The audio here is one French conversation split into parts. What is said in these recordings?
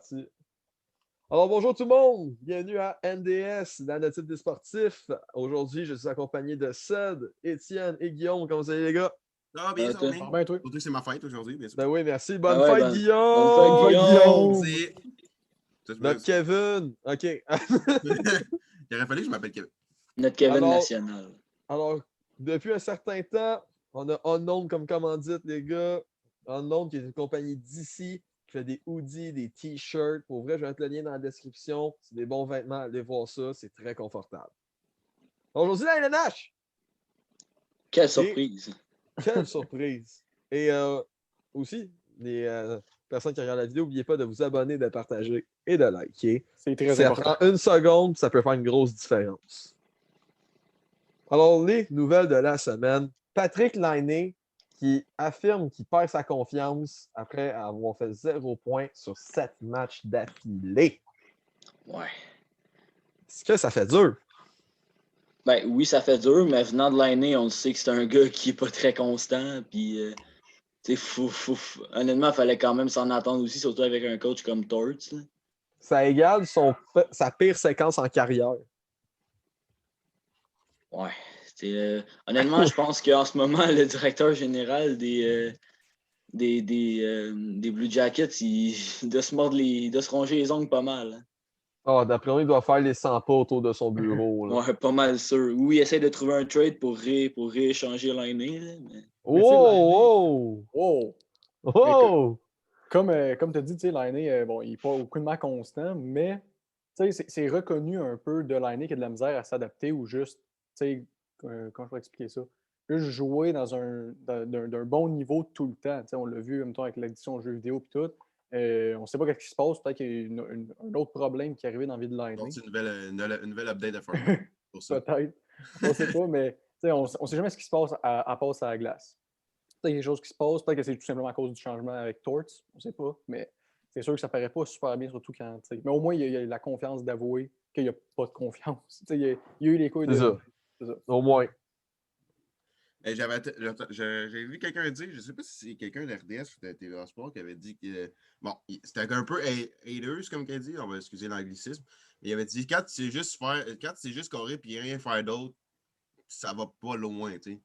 parti. Alors, bonjour tout le monde! Bienvenue à NDS, dans le type des sportifs. Aujourd'hui, je suis accompagné de Ced, Étienne et Guillaume. Comment vous allez, les gars? Ah, bien, ça va Toi? bien. Ben, toi. Surtout que c'est ma fête aujourd'hui, bien sûr. Ben oui, merci. Ah Bonne ouais, fête, bonne Guillaume! fête, Guillaume! C'est. Notre Kevin. OK. Il aurait fallu que je m'appelle Kevin. Notre Kevin Alors- national. Alors, depuis un certain temps, on a Unknown comme commandite, les gars. Unknown, qui est une compagnie d'ici, qui fait des hoodies, des t-shirts. Pour vrai, je vais mettre le lien dans la description. C'est des bons vêtements. Allez voir ça. C'est très confortable. Aujourd'hui, la LNH! Quelle surprise! Quelle surprise! Et aussi, les personnes qui regardent la vidéo, n'oubliez pas de vous abonner, de partager et de liker. C'est très Ça important. prend une seconde, ça peut faire une grosse différence. Alors, les nouvelles de la semaine. Patrick Laine qui affirme qu'il perd sa confiance après avoir fait 0 points sur 7 matchs d'affilée. Ouais. Est-ce que ça fait dur? Ben oui, ça fait dur, mais venant de l'année, on sait que c'est un gars qui est pas très constant. Puis, tu sais, honnêtement, il fallait quand même s'en attendre aussi, surtout avec un coach comme Torts. Là. Ça égale sa pire séquence en carrière. Ouais. Honnêtement, je pense qu'en ce moment, le directeur général des Blue Jackets, il doit se ronger les ongles pas mal. Hein. Oh, d'après moi, il doit faire les 100 pas autour de son bureau. Là. Ouais, pas mal sûr. Oui, il essaie de trouver un trade pour rééchanger l'année. Mais... Oh! Oh! Oh! Oh! Comme tu as dit, tu sais, Laine, bon, il n'est pas aucunement constant, mais tu sais, c'est reconnu un peu de Laine qui a de la misère à s'adapter ou juste, tu sais, comment je pourrais expliquer ça? Juste jouer d'un bon niveau tout le temps. Tu sais, on l'a vu en même temps avec l'addition aux jeux vidéo et tout. On ne sait pas ce qui se passe. Peut-être qu'il y a un autre problème qui est arrivé dans la vie de Laine. Donc, c'est une nouvelle update de Fortnite. Pour ça. Peut-être. On ne sait pas, mais tu sais, on ne sait jamais ce qui se passe à passer à la glace. Peut-être qu'il y a des choses qui se passent, peut-être que c'est tout simplement à cause du changement avec Torts, on ne sait pas, mais c'est sûr que ça ne paraît pas super bien, surtout quand. T'sais, mais au moins, il y a la confiance d'avouer qu'il n'y a pas de confiance. Il y a eu les couilles C'est de. ça. C'est ça. Au moins. Et j'ai vu quelqu'un dire, je ne sais pas si c'est quelqu'un de RDS ou de TVA Sport qui avait dit que. Bon, c'était un peu haters, comme qu'il dit, on va excuser l'anglicisme. Il avait dit quand tu sais juste correr et rien faire d'autre, ça va pas loin, tu sais.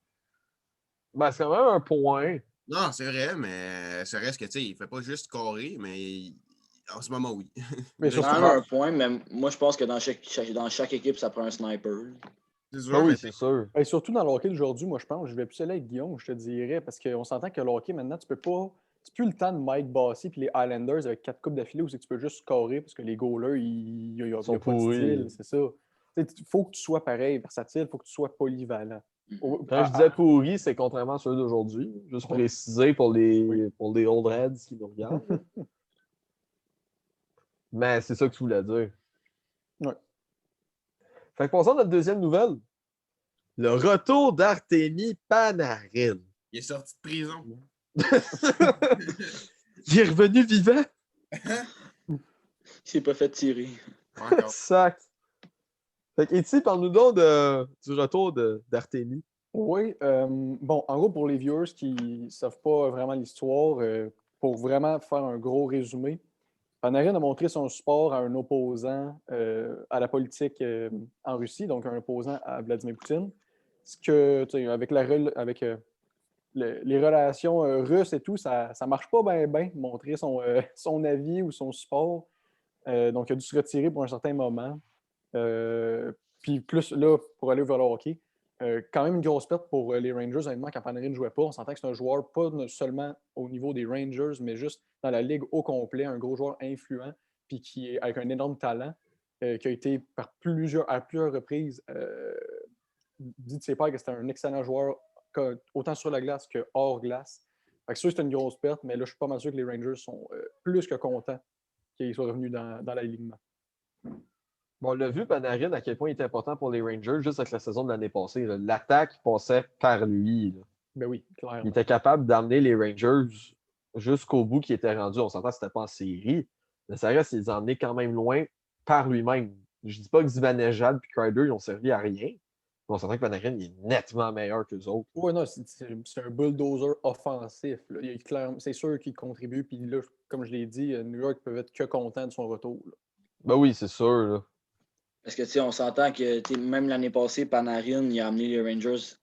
Ben, c'est quand même un point. Non, c'est vrai, mais ça reste que, tu sais, il fait pas juste carrer, mais en ce moment, oui. Mais C'est surtout, quand même un point, mais moi, je pense que dans chaque équipe, ça prend un sniper. C'est sûr, Ben oui, mais c'est sûr. et surtout dans le hockey d'aujourd'hui, moi, je pense, je vais plus aller avec Guillaume, je te dirais, parce qu'on s'entend que le hockey, maintenant, tu peux pas. C'est plus le temps de Mike Bossy puis les Islanders avec 4 coupes d'affilée où c'est que tu peux juste scorer parce que les goalers, il n'y a sont pas de pourris. style, c'est ça. Il faut que tu sois pareil, versatile, il faut que tu sois polyvalent. Quand je disais pourri, c'est contrairement à ceux d'aujourd'hui. Juste préciser pour les old heads qui nous regardent. Mais c'est ça que tu voulais dire. Ouais. Fait que passons à notre deuxième nouvelle. Le retour d'Artemi Panarin. il est sorti de prison. Il est revenu vivant. Il s'est pas fait tirer. Encore. Sac. Fait que, Eti, parle-nous donc du retour d'Artemi. Oui, bon, en gros, pour les viewers qui ne savent pas vraiment l'histoire, pour vraiment faire un gros résumé, Panarin a montré son support à un opposant à la politique en Russie, donc un opposant à Vladimir Poutine. Ce que, tu sais, avec les relations russes et tout, ça ne marche pas bien, montrer son avis ou son support. Donc, il a dû se retirer pour un certain moment. Puis plus là, pour aller vers le hockey, quand même une grosse perte pour les Rangers, honnêtement, quand Panarin ne jouait pas. On s'entend que c'est un joueur pas seulement au niveau des Rangers, mais juste dans la ligue au complet, un gros joueur influent, puis qui est avec un énorme talent, qui a été à plusieurs reprises dit de ses pairs que c'était un excellent joueur, autant sur la glace que hors glace. Fait que ça, c'est une grosse perte, mais là, je suis pas mal sûr que les Rangers sont plus que contents qu'il soit revenu dans l'alignement. Bon, on l'a vu, Panarin, à quel point il était important pour les Rangers, juste avec la saison de l'année passée. Là. L'attaque passait par lui. Là. Ben oui, clairement. Il était capable d'amener les Rangers jusqu'au bout qui était rendu. On s'entend que c'était pas en série, mais ça reste, il les a emmenés quand même loin par lui-même. Je dis pas que Zibanejad et Kreider n'ont servi à rien, mais on s'entend que Panarin il est nettement meilleur qu'eux autres. Oui, non, c'est un bulldozer offensif. C'est sûr qu'il contribue, puis là, comme je l'ai dit, New York peuvent être que contents de son retour. Là. Ben oui, c'est sûr. Là. Parce que, tu sais, on s'entend que, tu sais, même l'année passée, Panarin, il a amené les Rangers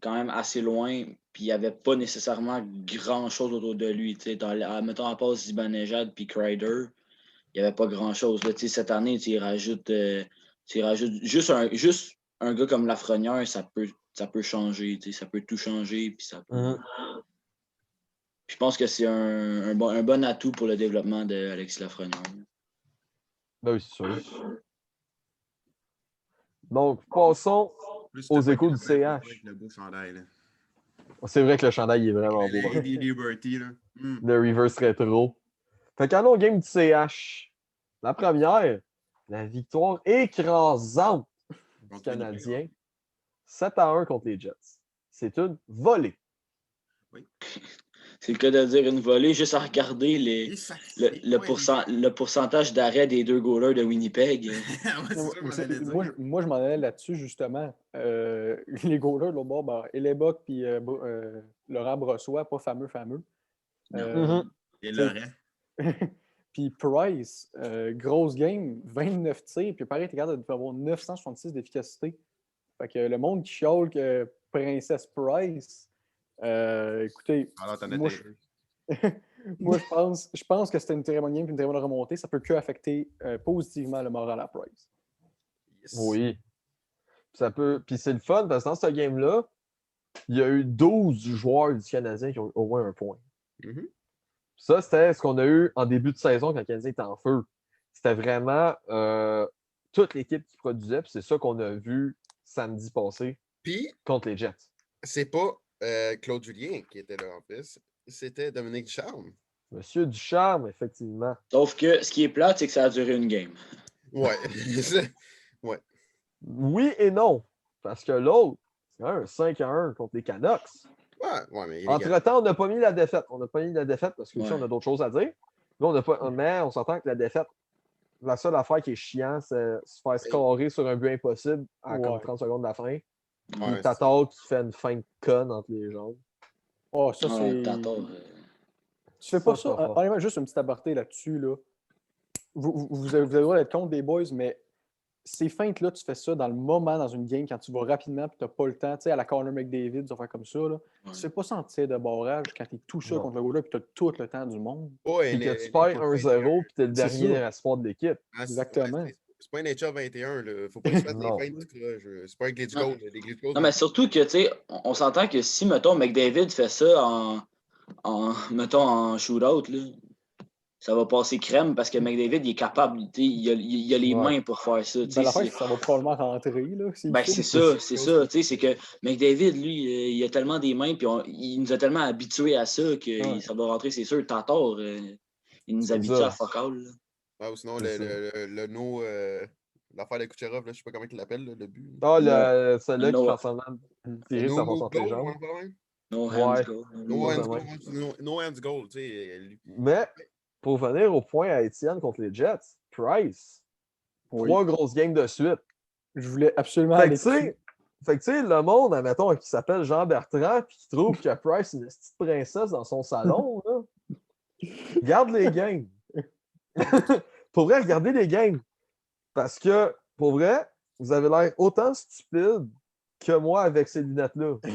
quand même assez loin, puis il n'y avait pas nécessairement grand-chose autour de lui. Tu sais, mettons, à part Zibanejad puis Kreider, il n'y avait pas grand-chose. Là, tu sais, cette année, tu rajoutes juste un gars comme Lafrenière, ça peut changer. Tu sais, ça peut tout changer, puis ça peut... Mhm. Puis je pense que c'est un bon atout pour le développement d'Alexis Lafrenière. Ben oui, c'est sûr. Donc, passons. Plus Aux t'as pas échos été du le CH. avec le beau chandail, là. C'est vrai que le chandail il est vraiment beau. Le Lady Liberty, là. Le reverse rétro. Fait qu'allons au game du CH. La première, la victoire écrasante du Contre Canadien. 7-1 contre les Jets. C'est une volée. C'est le cas de dire une volée, juste à regarder le pourcentage d'arrêt des deux goalers de Winnipeg. Moi, je m'en allais là-dessus, justement. Les goalers, de l'autre bord, ben, Hellebuyck puis Laurent Brossoit, pas fameux. Et Laurent. Puis Price, grosse game, 29 tirs, puis pareil, t'es capable d'avoir 966 d'efficacité. Fait que le monde qui chiale que Princesse Price, écoutez, Alors, t'en moi, moi, je pense que c'était une très bonne game et une très bonne remontée. Ça peut que affecter positivement le moral à Price. Yes. Oui. Ça peut. Puis c'est le fun parce que dans ce game-là, il y a eu 12 joueurs du Canadien qui ont eu au moins un point. Mhm. Ça, c'était ce qu'on a eu en début de saison quand le Canadien était en feu. C'était vraiment toute l'équipe qui produisait, puis c'est ça qu'on a vu samedi passé Puis, contre les Jets. c'est pas Claude Julien qui était là en plus, c'était Dominique Ducharme. Monsieur Ducharme, effectivement. Sauf que ce qui est plate, c'est que ça a duré une game. Ouais. Ouais. Oui et non. Parce que l'autre, c'est un 5-1 contre les Canucks. Ouais, mais Entre-temps, on n'a pas mis la défaite. On n'a pas mis la défaite parce que aussi, Ouais. on a d'autres choses à dire. Là, on n'a pas... Mais on s'entend que la défaite, la seule affaire qui est chiant, c'est se faire scorer sur un but impossible à comme 30 secondes de la fin. Ouais, Puis Tatar qui fait une fin de conne entre les jambes. Oh, ça, c'est. Tatar, Tu fais pas Ça, c'est ça. pas fort. Honnêtement, juste un petit aparté là-dessus. Là. Vous avez le droit d'être contre des boys, mais ces feintes-là, tu fais ça dans le moment, dans une game, quand tu vas rapidement et tu n'as pas le temps. Tu sais, à la Connor McDavid, des affaires comme ça. Là. Ouais. Tu fais pas ça en tir de barrage quand tu es tout seul Non. contre le goaler et tu as tout le temps du monde. Puis que tu perds 1-0 puis tu es le C'est dernier ça. espoir de l'équipe. Exactement. C'est pas un NHL 21, là. Faut pas se faire des Non. feintes du croche. C'est pas un glitch goal. Les glitch goals. Non, mais surtout que, tu sais, on s'entend que si, mettons, McDavid fait ça mettons, en shootout, là, ça va passer crème parce que McDavid, il est capable, tu sais, il a les Ouais. mains pour faire ça. Tu sais, Ben, l'affaire, ça va probablement rentrer. Là, ben, c'est ça. Tu sais, c'est que McDavid, lui, il a tellement des mains, puis il nous a tellement habitués à ça que Ouais. ça va rentrer, c'est sûr. Tatar, il nous C'est habitue ça. à fuck all. Là. Ah, ou sinon, C'est le no. L'affaire de Kucherov, là, je sais pas comment il l'appelle, le but. Ah, celui-là No. qui fait semblant de tirer sa fonce entre les jambes. No hands Ouais. goal. No hands goal, tu sais. Mais pour venir au point à Étienne contre les Jets, Price, Oui. 3 grosses games de suite. Je voulais absolument Fait aller que tu sais, le monde, admettons, qui s'appelle Jean Bertrand, puis qui trouve que Price est une petite princesse dans son salon, là. Regarde les games. Pour vrai, regardez les games. Parce que, pour vrai, vous avez l'air autant stupide que moi avec ces lunettes-là. Tu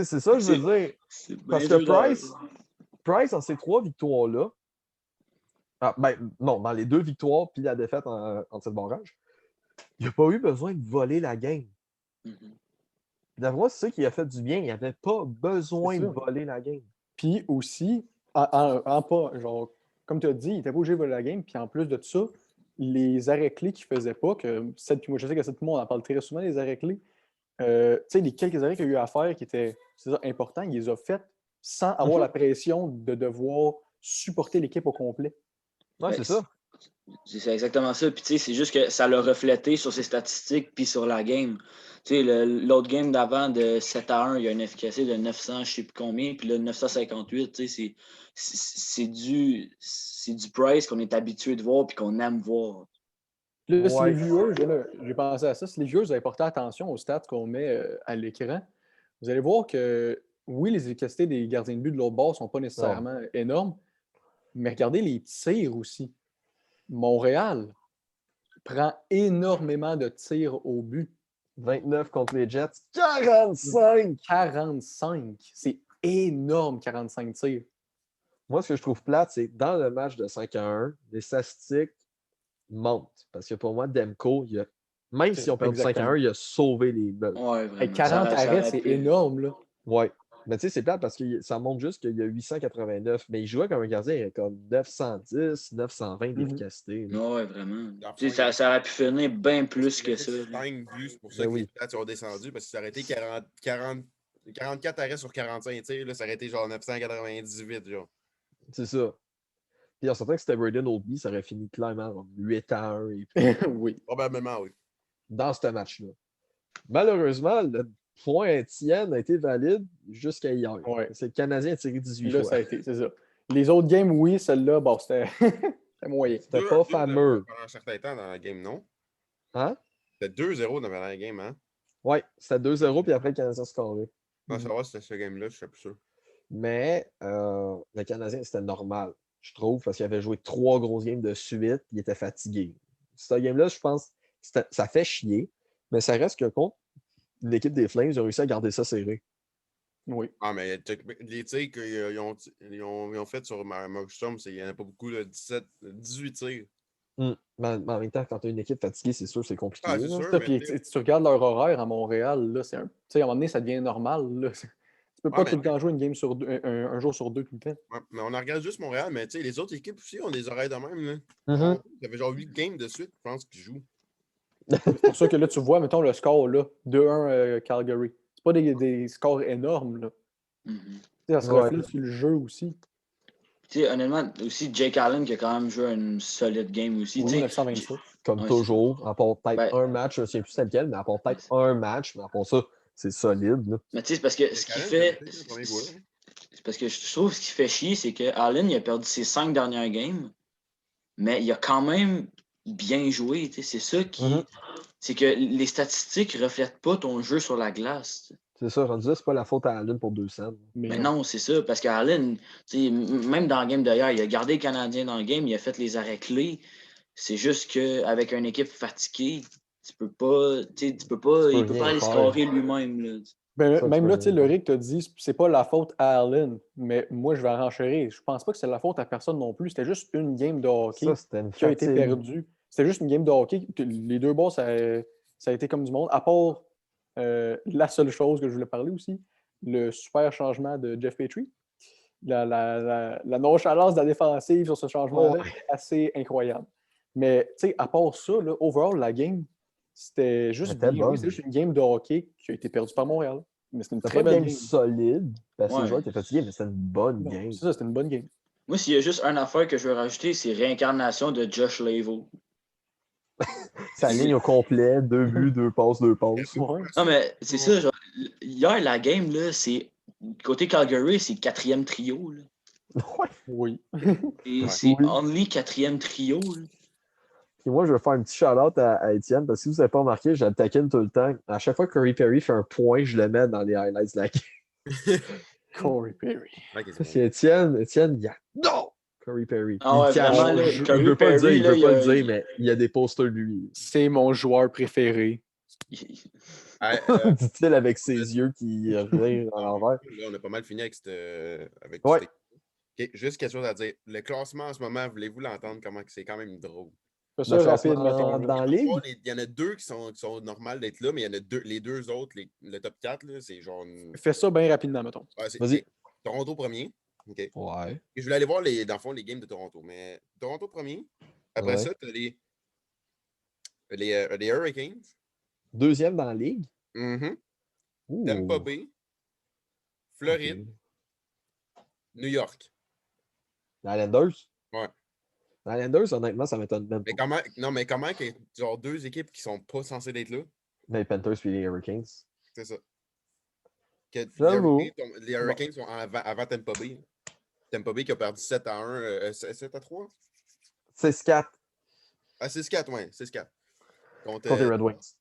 sais, c'est ça que je veux dire. C'est bien Parce que dur de- Price, dans ces 3 victoires-là, non, dans les 2 victoires puis la défaite en tir de barrage, il n'a pas eu besoin de voler la game. Mhm. D'après moi, c'est ça qui a fait du bien. Il n'avait pas besoin C'est de ça. voler la game. Puis aussi, en pas, genre, comme tu as dit, il n'était pas obligé de voler la game. Puis en plus de ça, les arrêts clés qu'il ne faisait pas, moi je sais que cette mois, on en parle très souvent, les arrêts clés. Tu sais, les quelques arrêts qu'il y a eu à faire qui étaient importants, il les a faits sans avoir la pression de devoir supporter l'équipe au complet. Ouais, Ben, c'est ça. C'est exactement ça. Puis, tu sais, c'est juste que ça l'a reflété sur ses statistiques puis sur la game. Tu sais, l'autre game d'avant de 7-1, il y a une efficacité de 900, je sais plus combien, puis là, 958, tu sais, c'est du Price qu'on est habitué de voir puis qu'on aime voir. Là, si Ouais. les viewers, j'ai pensé à ça, si les viewers, vous avez porté attention aux stats qu'on met à l'écran, vous allez voir que oui, les efficacités des gardiens de but de l'autre bord ne sont pas nécessairement énormes, mais regardez les tirs aussi. Montréal prend énormément de tirs au but. 29 contre les Jets. 45! 45. C'est énorme, 45 tirs. Moi, ce que je trouve plate, c'est que dans le match de 5-1, les statistiques montent. Parce que pour moi, Demko, même s'ils ont perdu Exactement. 5-1, il a sauvé les buts. Ouais, Hey, vraiment. 40 Ça arrêts, aurait c'est pu. énorme, là. Ouais. Mais tu sais, c'est plate parce que ça montre juste qu'il y a 889. Mais il jouait comme un gardien, il a comme 910, 920 d'efficacité. là. Ouais, vraiment. Dans le Tu fond, sais, ça aurait pu finir bien plus que ça. là. 5 buts, c'est pour ça Ben que oui. les stats ont descendu, parce que ça aurait été 44 arrêts sur 45 tirs, là, ça aurait été genre 998, genre. C'est ça. Puis en sortant que c'était Braden Oldby, ça aurait fini clairement comme 8-1 et puis Oui. Probablement, oui. dans ce match-là. Malheureusement, le point Étienne a été valide jusqu'à hier. Ouais. C'est le Canadien a tiré 18 Là, fois. ça a été, c'est ça. Les autres games, oui, celle-là, bon, c'était c'était moyen. C'était pas 2-0 fameux. pendant un certain temps dans la game, non? Hein? C'était 2-0 dans la game, hein? Ouais, c'était 2-0, puis après le Canadien scoré. Non, savoir si c'était ce game-là, je suis plus sûr. Mais le Canadien, c'était normal, je trouve, parce qu'il avait joué 3 grosses games de suite, puis il était fatigué. Ce game-là, je pense, ça fait chier, mais ça reste que contre l'équipe des Flames, ils ont réussi à garder ça serré. Oui. Ah, mais les tirs qu'ils ont fait sur Markstrom, il n'y en a pas beaucoup, là, 18 tirs. Mais en même temps, quand tu as une équipe fatiguée, c'est sûr que c'est compliqué. Ah, c'est là. sûr, Ça, mais puis, tu regardes leur horaire à Montréal, là, c'est un. Tu sais, à un moment donné, ça devient normal. Là. Tu peux pas mais tout le temps jouer une game sur deux, un jour sur deux tout le temps. ouais, mais on en regarde juste Montréal, mais tu sais, les autres équipes aussi ont des oreilles de même. Là. Mhm. Ça fait genre 8 games de suite, je pense, qu'ils jouent. C'est pour ça que là, tu vois, mettons, le score, là, 2-1 Calgary. C'est pas des scores énormes, là. Mhm. Tu sais, ça se Ouais. reflète sur le jeu aussi. Tu sais, honnêtement, aussi Jake Allen qui a quand même joué une solide game aussi. Oui, tu sais. 927. Comme Ouais, toujours, à part peut-être Ben- un match, je ne sais plus c'était lequel, mais à part peut-être un match, mais à part ça, c'est solide. Là. Mais tu sais, c'est parce que ce qui fait. Le premier goal, hein. C'est parce que je trouve ce qui fait chier, c'est que Allen il a perdu ses 5 dernières games, mais il a quand même bien joué. Tu sais, c'est ça qui. Mhm. C'est que les statistiques ne reflètent pas ton jeu sur la glace. tu sais. C'est ça, rendu là, c'est pas la faute à Allen pour 200. Mais non, c'est ça, parce qu'Allen, tu sais, même dans le game d'hier, il a gardé le Canadien dans le game, il a fait les arrêts clés. C'est juste qu'avec une équipe fatiguée, tu peux pas, il peut rien pas aller faire. scorer lui-même. Là. Ben, Ça, même tu là, peux tu sais, rien le Rick t'a dit, c'est pas la faute à Allen, mais moi, je vais renchérir. Je pense pas que c'est la faute à personne non plus. C'était juste une game de hockey Ça, c'était une qui a été fatigue. perdue. C'était juste une game de hockey. Les deux bas, ça a été comme du monde. À part la seule chose que je voulais parler aussi, le super changement de Jeff Petrie. La nonchalance de la défensive sur ce changement-là Ouais. est assez incroyable. Mais, tu sais, à part ça, là, overall, la game, c'était juste Elle était bien joué. bonne. C'était juste une game de hockey qui a été perdue par Montréal. Mais c'était une C'était très pas une belle game game. solide, parce que Ouais. les joueurs étaient fatigués, mais c'était une bonne Non, game. c'est ça, c'était une bonne game. Moi, s'il y a juste une affaire que je veux rajouter, c'est réincarnation de Josh Lavo. Sa ligne au complet, 2 buts, 2 passes, 2 passes. Ouais. Non, mais c'est ça, genre, hier, la game, là, c'est. Côté Calgary, c'est 4e trio. Là. Ouais. Oui. Et Ouais. c'est Oui. only 4e trio. Là. Puis moi, je vais faire un petit shout-out à Étienne, parce que si vous n'avez pas remarqué, je le taquine tout le temps. À chaque fois que Corey Perry fait un point, je le mets dans les highlights de la game. Corey Perry. Ouais, qu'est-ce Parce que qu'Étienne, il y a non! Corey Perry. Ah Il ouais, cache. vraiment, là, Il Corey veut pas le dire, Perry, il là, veut pas il le a- dire, mais il y a des posters de lui. C'est mon joueur préféré. Ouais, Dit-il avec ses yeux qui rient à l'envers. là, on a pas mal fini avec avec Ouais. Ok, juste quelque chose à dire. Le classement en ce moment, voulez-vous l'entendre comment que c'est quand même drôle? Fais Le ça rapide, classement mettons. là. dans la ligue. Il y en a deux qui sont normales d'être là, mais il y en a les deux autres, le top 4, là, c'est genre. Fais ça bien rapidement, mettons. Ouais, Vas-y. Toronto premier. OK. Et Ouais. je voulais aller voir dans le fond, les games de Toronto. Mais Toronto premier. Après Ouais. ça, tu as les Hurricanes. Deuxième dans la ligue. Mhm. Ouh. Tampa Bay. Floride. Ok. New York. Les Islanders? Ouais. Les Islanders, honnêtement, ça m'étonne même Mais pas. comment que genre deux équipes qui sont pas censées être là? Les Panthers puis les Hurricanes. C'est ça. Que J'avoue. les Hurricanes sont avant Tampa Bay. Tampa Bay qui a perdu 7-1, 7-3? 6-4 Ah, 6-4, ouais, 6-4. contre les Red Wings.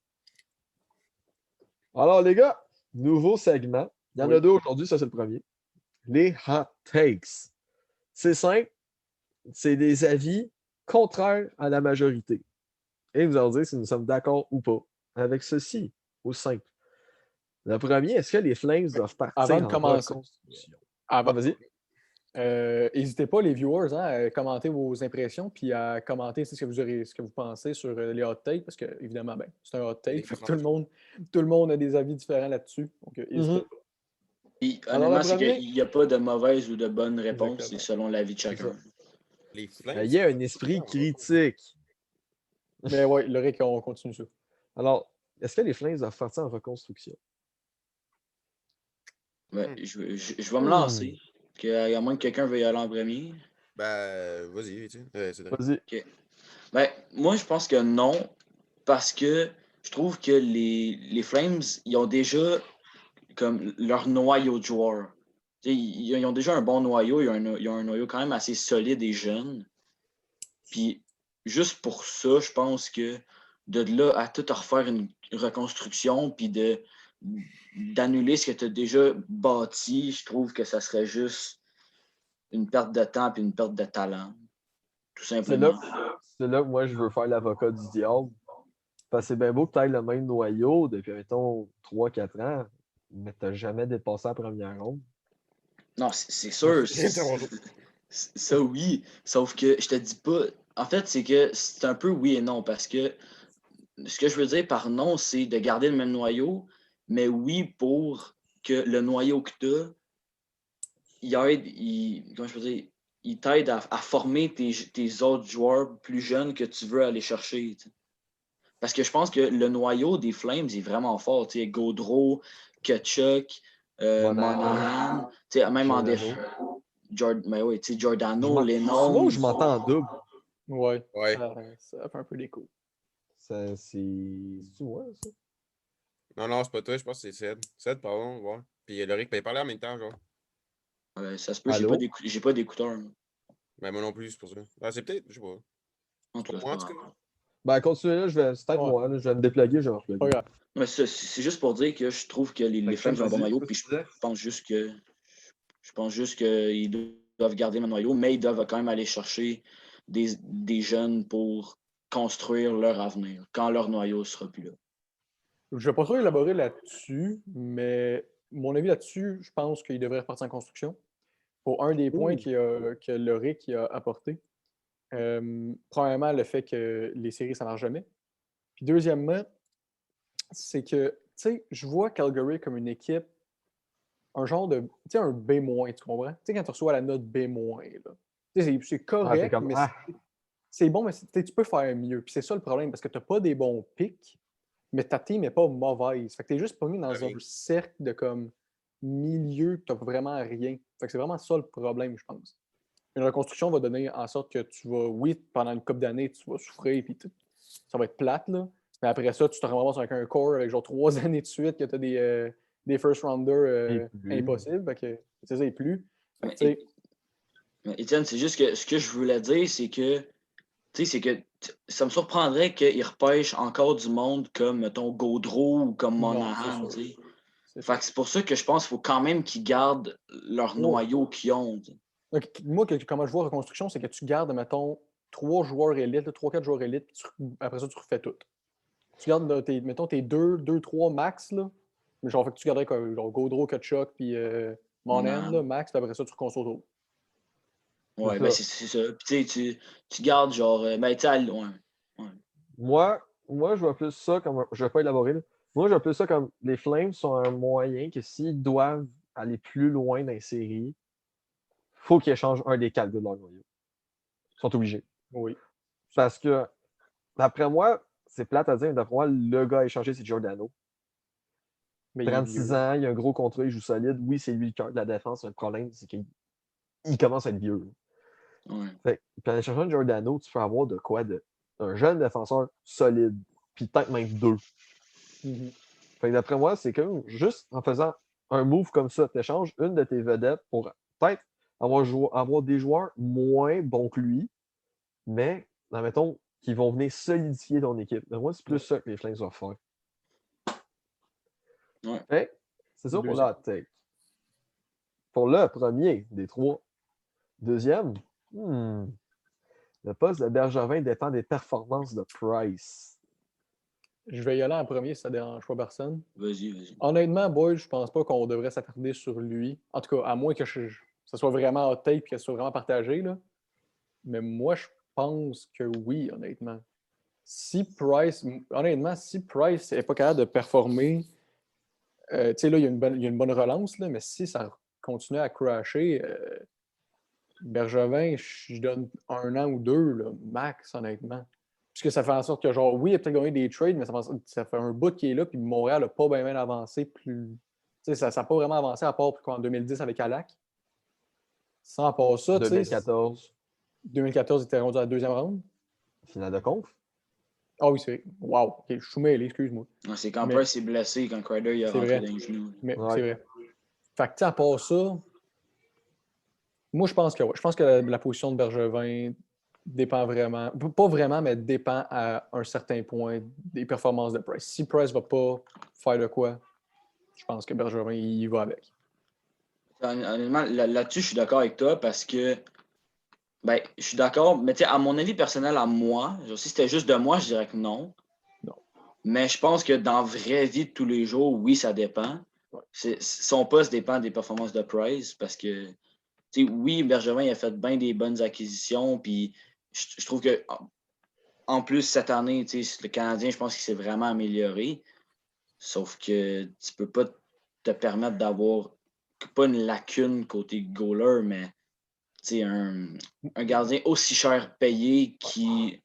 Alors, les gars, nouveau segment. Il y en Oui. a 2 aujourd'hui, ça c'est le premier. Les hot takes. C'est simple, c'est des avis contraires à la majorité. Et vous allez dire si nous sommes d'accord ou pas avec ceci, au simple. Le premier, est-ce que les Flames doivent partir Avant de en commencer, reconstruction? avant, vas-y. n'hésitez pas, les viewers, à commenter vos impressions puis à commenter ce que vous pensez sur les hot takes, parce que, évidemment, c'est un hot take. Les Fait que commentaires. tout le monde a des avis différents là-dessus. Donc, n'hésitez Mhm. pas. Puis, Alors, le honnêtement, c'est premier, qu'il n'y a pas de mauvaise ou de bonne réponse, Exactement. c'est selon l'avis de c'est chacun. ça. Les Flames. Il y a un esprit critique. Mais ouais, Loric, on continue ça. Alors, est-ce que les Flames doivent partir en reconstruction? Ouais, je vais me lancer. À moins que quelqu'un veuille y aller en premier. Ben, vas-y, tu c'est vrai. Vas-y. Ben, moi, je pense que non, parce que je trouve que les Flames, ils ont déjà comme leur noyau de joueurs. Tu sais, ils ont déjà un bon noyau, ils ont un noyau quand même assez solide et jeune. Puis, juste pour ça, je pense que de là à tout refaire une reconstruction, puis d'annuler ce que tu as déjà bâti, je trouve que ça serait juste une perte de temps et une perte de talent. Tout C'est simplement. là que moi, je veux faire l'avocat du diable. Parce que c'est bien beau que tu aies le même noyau depuis, mettons, 3-4 ans, mais tu n'as jamais dépassé la première ronde. Non, c'est sûr. Ça, oui. Sauf que je te dis pas. En fait, c'est que c'est un peu oui et non. Parce que ce que je veux dire par non, c'est de garder le même noyau. Mais oui, pour que le noyau que tu as, comment je peux dire, il t'aide à former tes autres joueurs plus jeunes que tu veux aller chercher. T'sais. Parce que je pense que le noyau des Flames est vraiment fort. Gaudreau, Kachuk, Monahan, même en défense. Giordano, Souvent, Lennon. je m'entends en double. Ouais, Ouais. ça fait un peu d'écho. C'est moi, ça? Non, c'est pas toi, je pense que c'est Ced. Ced, pardon, ouais. Puis Loric, il parlait en même temps, genre. Ça se peut, Allô? j'ai pas d'écouteurs. Ben, moi non plus, c'est pour ça. Ah, c'est peut-être, je sais pas. En tout cas, Pour moi, en tout cas. Ben, continuez là, c'est peut-être Ouais. moi, là, je vais me dépluguer, je vais Pas repluguer. grave. mais c'est juste pour dire que je trouve que les Flames ont un bon noyau, puis je pense juste qu'ils doivent garder le noyau, mais ils doivent quand même aller chercher des jeunes pour construire leur avenir quand leur noyau sera plus là. Je ne vais pas trop élaborer là-dessus, mais mon avis là-dessus, je pense qu'il devrait repartir en construction. Pour un des points que Loric a apporté. Premièrement, le fait que les séries, ça ne marche jamais. Puis deuxièmement, c'est que, tu sais, je vois Calgary comme une équipe, un genre de, tu sais, un B-, tu comprends? Tu sais, quand tu reçois la note B-, là. Tu sais, c'est correct, comme, mais c'est bon, mais tu peux faire mieux. Puis c'est ça le problème, parce que tu n'as pas des bons pics, mais ta team n'est pas mauvaise. Fait que tu es juste pas mis dans un cercle de comme milieu que tu n'as vraiment rien. Fait que c'est vraiment ça le problème, je pense. Une reconstruction va donner en sorte que tu vas, oui, pendant une couple d'années, tu vas souffrir, puis ça va être plate, là. Mais après ça, tu te ramasses avec un core avec genre 3 années de suite que tu as des first-rounders impossibles. Fait que c'est ça et plus. Fait que, tu sais, Mais Étienne, c'est juste que ce que je voulais dire, c'est que ça me surprendrait qu'ils repêchent encore du monde comme, mettons, Gaudreau ou comme non, Monahan. c'est sûr. Fait que c'est pour ça que je pense qu'il faut quand même qu'ils gardent leur noyau qu'ils ont. Donc, moi, comment je vois reconstruction, c'est que tu gardes, mettons, 3 joueurs élites, 3-4 joueurs élites, puis après ça, tu refais tout. Tu gardes, mettons, tes 2-3 max, là. Mais genre, fait que tu garderais comme genre Gaudreau, Kachuk, puis Monahan, là, max, puis après ça, tu reconstruis autour. Ouais, ben c'est ça. Puis tu gardes genre. Ben, tu sais, ouais. Moi, je vois plus ça comme. Je vais pas élaborer, là. Moi, je vois plus ça comme les Flames sont un moyen que s'ils doivent aller plus loin dans les séries, il faut qu'ils échangent un des 4 gars de leur noyau. Ils sont obligés. Oui. Parce que, d'après moi, c'est plate à dire, mais d'après moi, le gars à échanger, c'est Giordano. Mais 36 ans, il a un gros contrat, il joue solide. Oui, c'est lui le cœur de la défense. Le problème, c'est qu'il commence à être vieux. Ouais. Fait puis en échangeant Giordano, tu peux avoir de quoi un jeune défenseur solide, puis peut-être même 2. Fait que d'après moi, c'est comme juste en faisant un move comme ça, tu échanges une de tes vedettes pour peut-être avoir des joueurs moins bons que lui, mais, admettons, qui vont venir solidifier ton équipe. Mais moi, c'est plus ça que les Flames doivent faire. Ouais. Fait, c'est ça pour la hot take. pour le premier des trois. Deuxième, le poste de Bergevin dépend des performances de Price. Je vais y aller en premier si ça ne dérange pas personne. Vas-y. Honnêtement, boy, je pense pas qu'on devrait s'attarder sur lui. En tout cas, à moins que ça soit vraiment hot take et que ça soit vraiment partagé. Là. Mais moi, je pense que oui, honnêtement. Honnêtement, si Price n'est pas capable de performer, tu sais, là, il y a une bonne relance, là, mais si ça continue à crasher, Bergevin, je donne 1 an ou 2, là, max, honnêtement. Puisque ça fait en sorte que, genre, oui, il a peut-être gagné des trades, mais ça fait un bout qui est là, puis Montréal n'a pas bien avancé plus. Tu sais, ça n'a pas vraiment avancé à part en 2010 avec Alak. Sans part ça, tu sais. 2014, 2014, il était rendu à la deuxième ronde. finale de conf. Ah oui, c'est vrai. Wow, ok, je suis mêlé, excuse-moi. C'est quand Mais- Price s'est blessé, quand Crider il a C'est rentré vrai. dans les genoux. Mais Ouais. c'est vrai. Fait que, tu sais, à part ça, moi, je pense que ouais. Je pense que la position de Bergevin dépend vraiment, pas vraiment, mais dépend à un certain point des performances de Price. Si Price ne va pas faire de quoi, je pense que Bergevin, il va avec. Honnêtement, là-dessus, je suis d'accord avec toi parce que ben, je suis d'accord, mais tu sais, à mon avis personnel, à moi, si c'était juste de moi, je dirais que non. Non. Mais je pense que dans la vraie vie de tous les jours, oui, ça dépend. Ouais. Son poste dépend des performances de Price parce que, tu sais, oui, Bergevin il a fait bien des bonnes acquisitions. Puis je trouve que, en plus, cette année, tu sais, le Canadien, je pense qu'il s'est vraiment amélioré. Sauf que tu peux pas te permettre d'avoir pas une lacune côté goaler, mais tu sais, un gardien aussi cher payé qui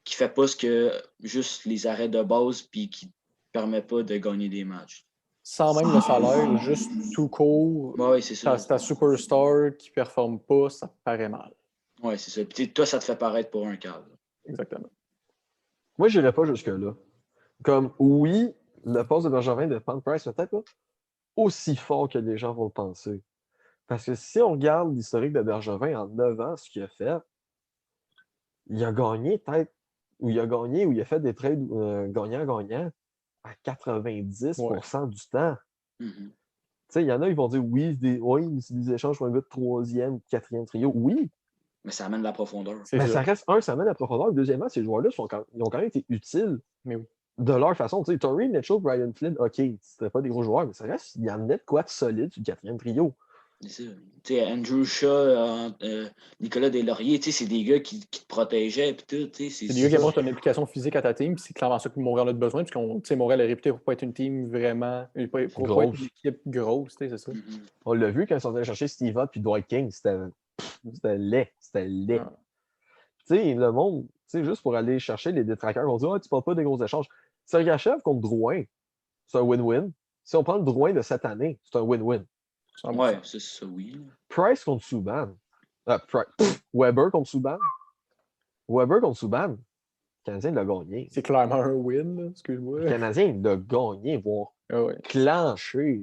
fait pas ce que juste les arrêts de base puis qui permet pas de gagner des matchs. Sans même le salaire, juste tout court, Ouais, c'est ça. ta superstar qui ne performe pas, ça paraît mal. Ouais, c'est ça. Puis toi, ça te fait paraître pour un cadre. Exactement. Moi, je n'irais pas jusque-là. Comme, oui, le poste de Bergevin dépend de Price, peut-être pas aussi fort que les gens vont le penser. Parce que si on regarde l'historique de Bergevin en 9 ans, ce qu'il a fait, il a gagné peut-être, ou il a fait des trades gagnant-gagnant à 90% du temps. Mhm. Tu sais, il y en a, ils vont dire oui, c'est des échanges pour un gars de troisième, quatrième trio. Oui, Mais ça amène de la profondeur. C'est mais ça. ça reste un, ça amène à profondeur. Deuxièmement, ces joueurs-là ils ont quand même été utiles Mais oui. de leur façon. Tu sais, Torrey, Mitchell, Brian Flynn, OK, c'était pas des gros joueurs, mais ça reste, il y en a de quoi de solide sur le quatrième trio. C'est ça. Tu sais, Andrew Shaw, Nicolas Deslauriers, tu sais, c'est des gars qui te protégeaient et tout. C'est des gars qui apportent une implication physique à ta team, puis c'est clairement ça que Montréal a besoin, puisqu'on Montréal est réputé pour ne pas être une team vraiment. Pour pas être une équipe grosse, c'est ça. Mhm. On l'a vu quand ils sont allés chercher Steve Ott puis Dwight King, c'était laid. C'était laid. Ah. Tu sais, le monde, tu sais, juste pour aller chercher les détraqueurs, on dit tu parles pas des gros échanges. Sergachev contre Drouin, c'est un win-win. Si on prend le Drouin de cette année, c'est un win-win. 100%. Ouais, c'est ça, oui. Price contre Subban. Weber contre Subban. Weber contre Subban. Le Canadien l'a gagné. C'est clairement un win, là, excuse-moi. Le Canadien l'a gagné, voire Ah ouais. clenché.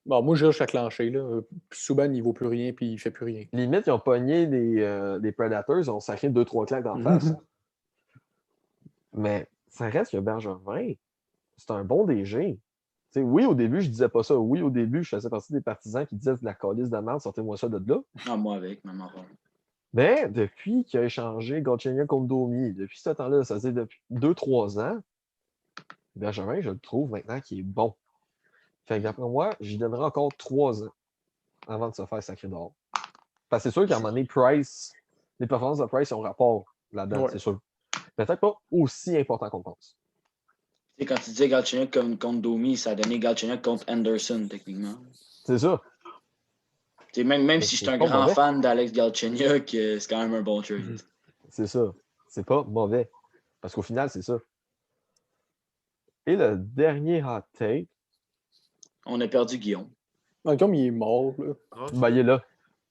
Bon, moi, je suis clencher. Là. Souban, il ne vaut plus rien, puis il ne fait plus rien. Limite, ils ont pogné les Predators, ils ont sacré 2-3 claques d'en face. Mais ça reste que Bergevin, c'est un bon DG. T'sais, oui, au début, je disais pas ça. Oui, au début, je faisais partie des partisans qui disaient la calice de merde, sortez-moi ça de là. Ah, moi avec, même affaire. Mais depuis qu'il a échangé Galchenyuk contre Domi, depuis ce temps-là, ça veut dire depuis 2-3 ans, Bergevin, je le trouve maintenant qu'il est bon. Fait que d'après moi, j'y donnerai encore 3 ans avant de se faire sacrer dehors. Parce que c'est sûr qu'à un moment donné, Price, les performances de Price ont rapport là-dedans, Ouais. c'est sûr. Peut-être pas aussi important qu'on pense. Tu sais, quand tu disais Galchenyuk contre Domi, ça a donné Galchenyuk contre Anderson, techniquement. C'est ça. Tu sais, même Mais si je suis c'est un pas grand mauvais. fan d'Alex Galchenyuk, c'est quand même un bon trade. C'est ça. C'est pas mauvais. Parce qu'au final, c'est ça. Et le dernier hot take, On a perdu Guillaume. Comme il est mort. Là. ben, il est là.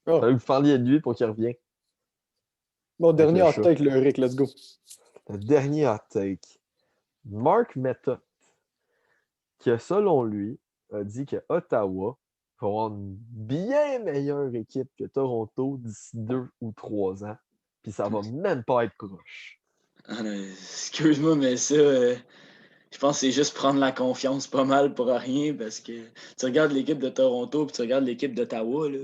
Oh. Fallait que vous parliez de lui pour qu'il revienne. Bon, dernier le hot chat. take, le Rick, let's go. Le dernier hot take. Mark Method, qui, selon lui, a dit que Ottawa va avoir une bien meilleure équipe que Toronto d'ici 2 ou 3 ans. Puis ça va même pas être proche. Ah, non, excuse-moi, mais ça, Je pense que c'est juste prendre la confiance pas mal pour rien parce que tu regardes l'équipe de Toronto puis tu regardes l'équipe d'Ottawa. Là.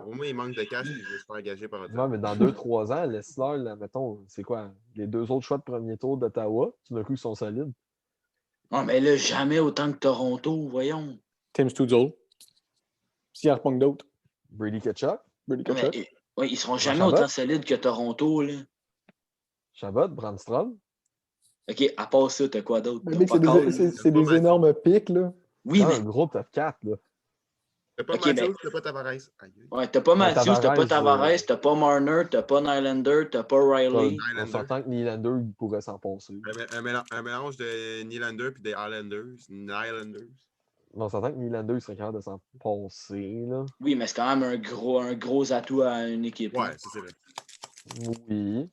Au moins, il manque de cash, il veut se faire engager par Ouais, Ottawa. mais dans 2-3 ans, Lessler, là, mettons, c'est quoi? Les 2 autres choix de premier tour d'Ottawa, tout d'un coup, ils sont solides. Non, mais là, jamais autant que Toronto, voyons. Tim Studzol. S'il en reprend d'autres. Brady Ketchuk, Brady Non, mais, Tkachuk. ouais, ils seront Jean jamais Chabot. autant solides que Toronto. Là. Chabot, Brandstrom. OK, à part ça, t'as quoi d'autre? Mais T'as mec, pas Cole, là. c'est des énormes pics, là. Oui, Ah, mais un gros top 4, là. T'as pas Ok, Matthews, t'as pas Tavares. Aïe, aïe. ouais, t'as pas Mais Matthews, t'as pas Tavares, Tavares, t'as pas Marner, t'as pas Nylander, t'as pas Riley. On Nylander. s'entend que Nylander, il pourrait s'en passer. Un mélange de Nylander et des Nylanders. On s'entend que Nylander, il serait capable de s'en passer, là. Oui, mais c'est quand même un gros atout à une équipe. Ouais, là. ça c'est vrai. Oui.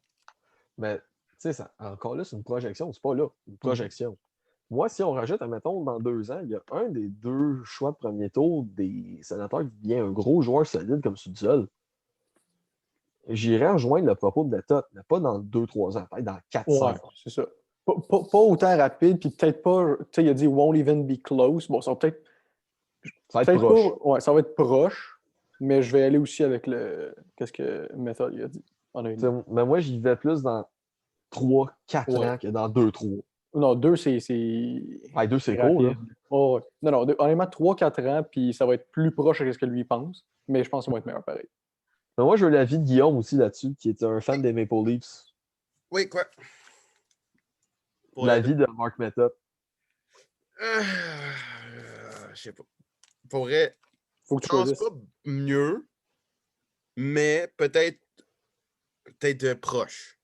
Mais, tu sais, encore là, c'est une projection. C'est pas là. Une projection. Moi, si on rajoute, admettons, dans 2 ans, il y a un des 2 choix de premier tour des Sénateurs qui devient un gros joueur solide comme Sudzol. J'irais rejoindre le propos de Lettot, mais pas dans 2-3 ans, peut-être dans 4-5. Ouais, c'est ça. Pas autant rapide, puis peut-être pas. Tu sais, il a dit won't even be close. Bon, ça va peut-être. Ça va être Peut-être proche. pas. Ouais, ça va être proche, mais je vais aller aussi avec le. Qu'est-ce que Method il a dit? T'sais, mais moi, j'y vais plus dans 3-4 Ouais. ans que dans 2-3. Non, 2, c'est. Ah, 2, c'est cool, là. rapide. Oh, ouais. Non, honnêtement, 3-4 ans, puis ça va être plus proche de ce que lui pense, mais je pense que ça va être meilleur pareil. Mais moi, je veux l'avis de Guillaume aussi là-dessus, qui est un fan des Maple Leafs. Oui, quoi? Pour L'avis de Mark Method. Je sais pas. Pourrait. Faut que Je tu pense choisisses. pas mieux, mais peut-être proche.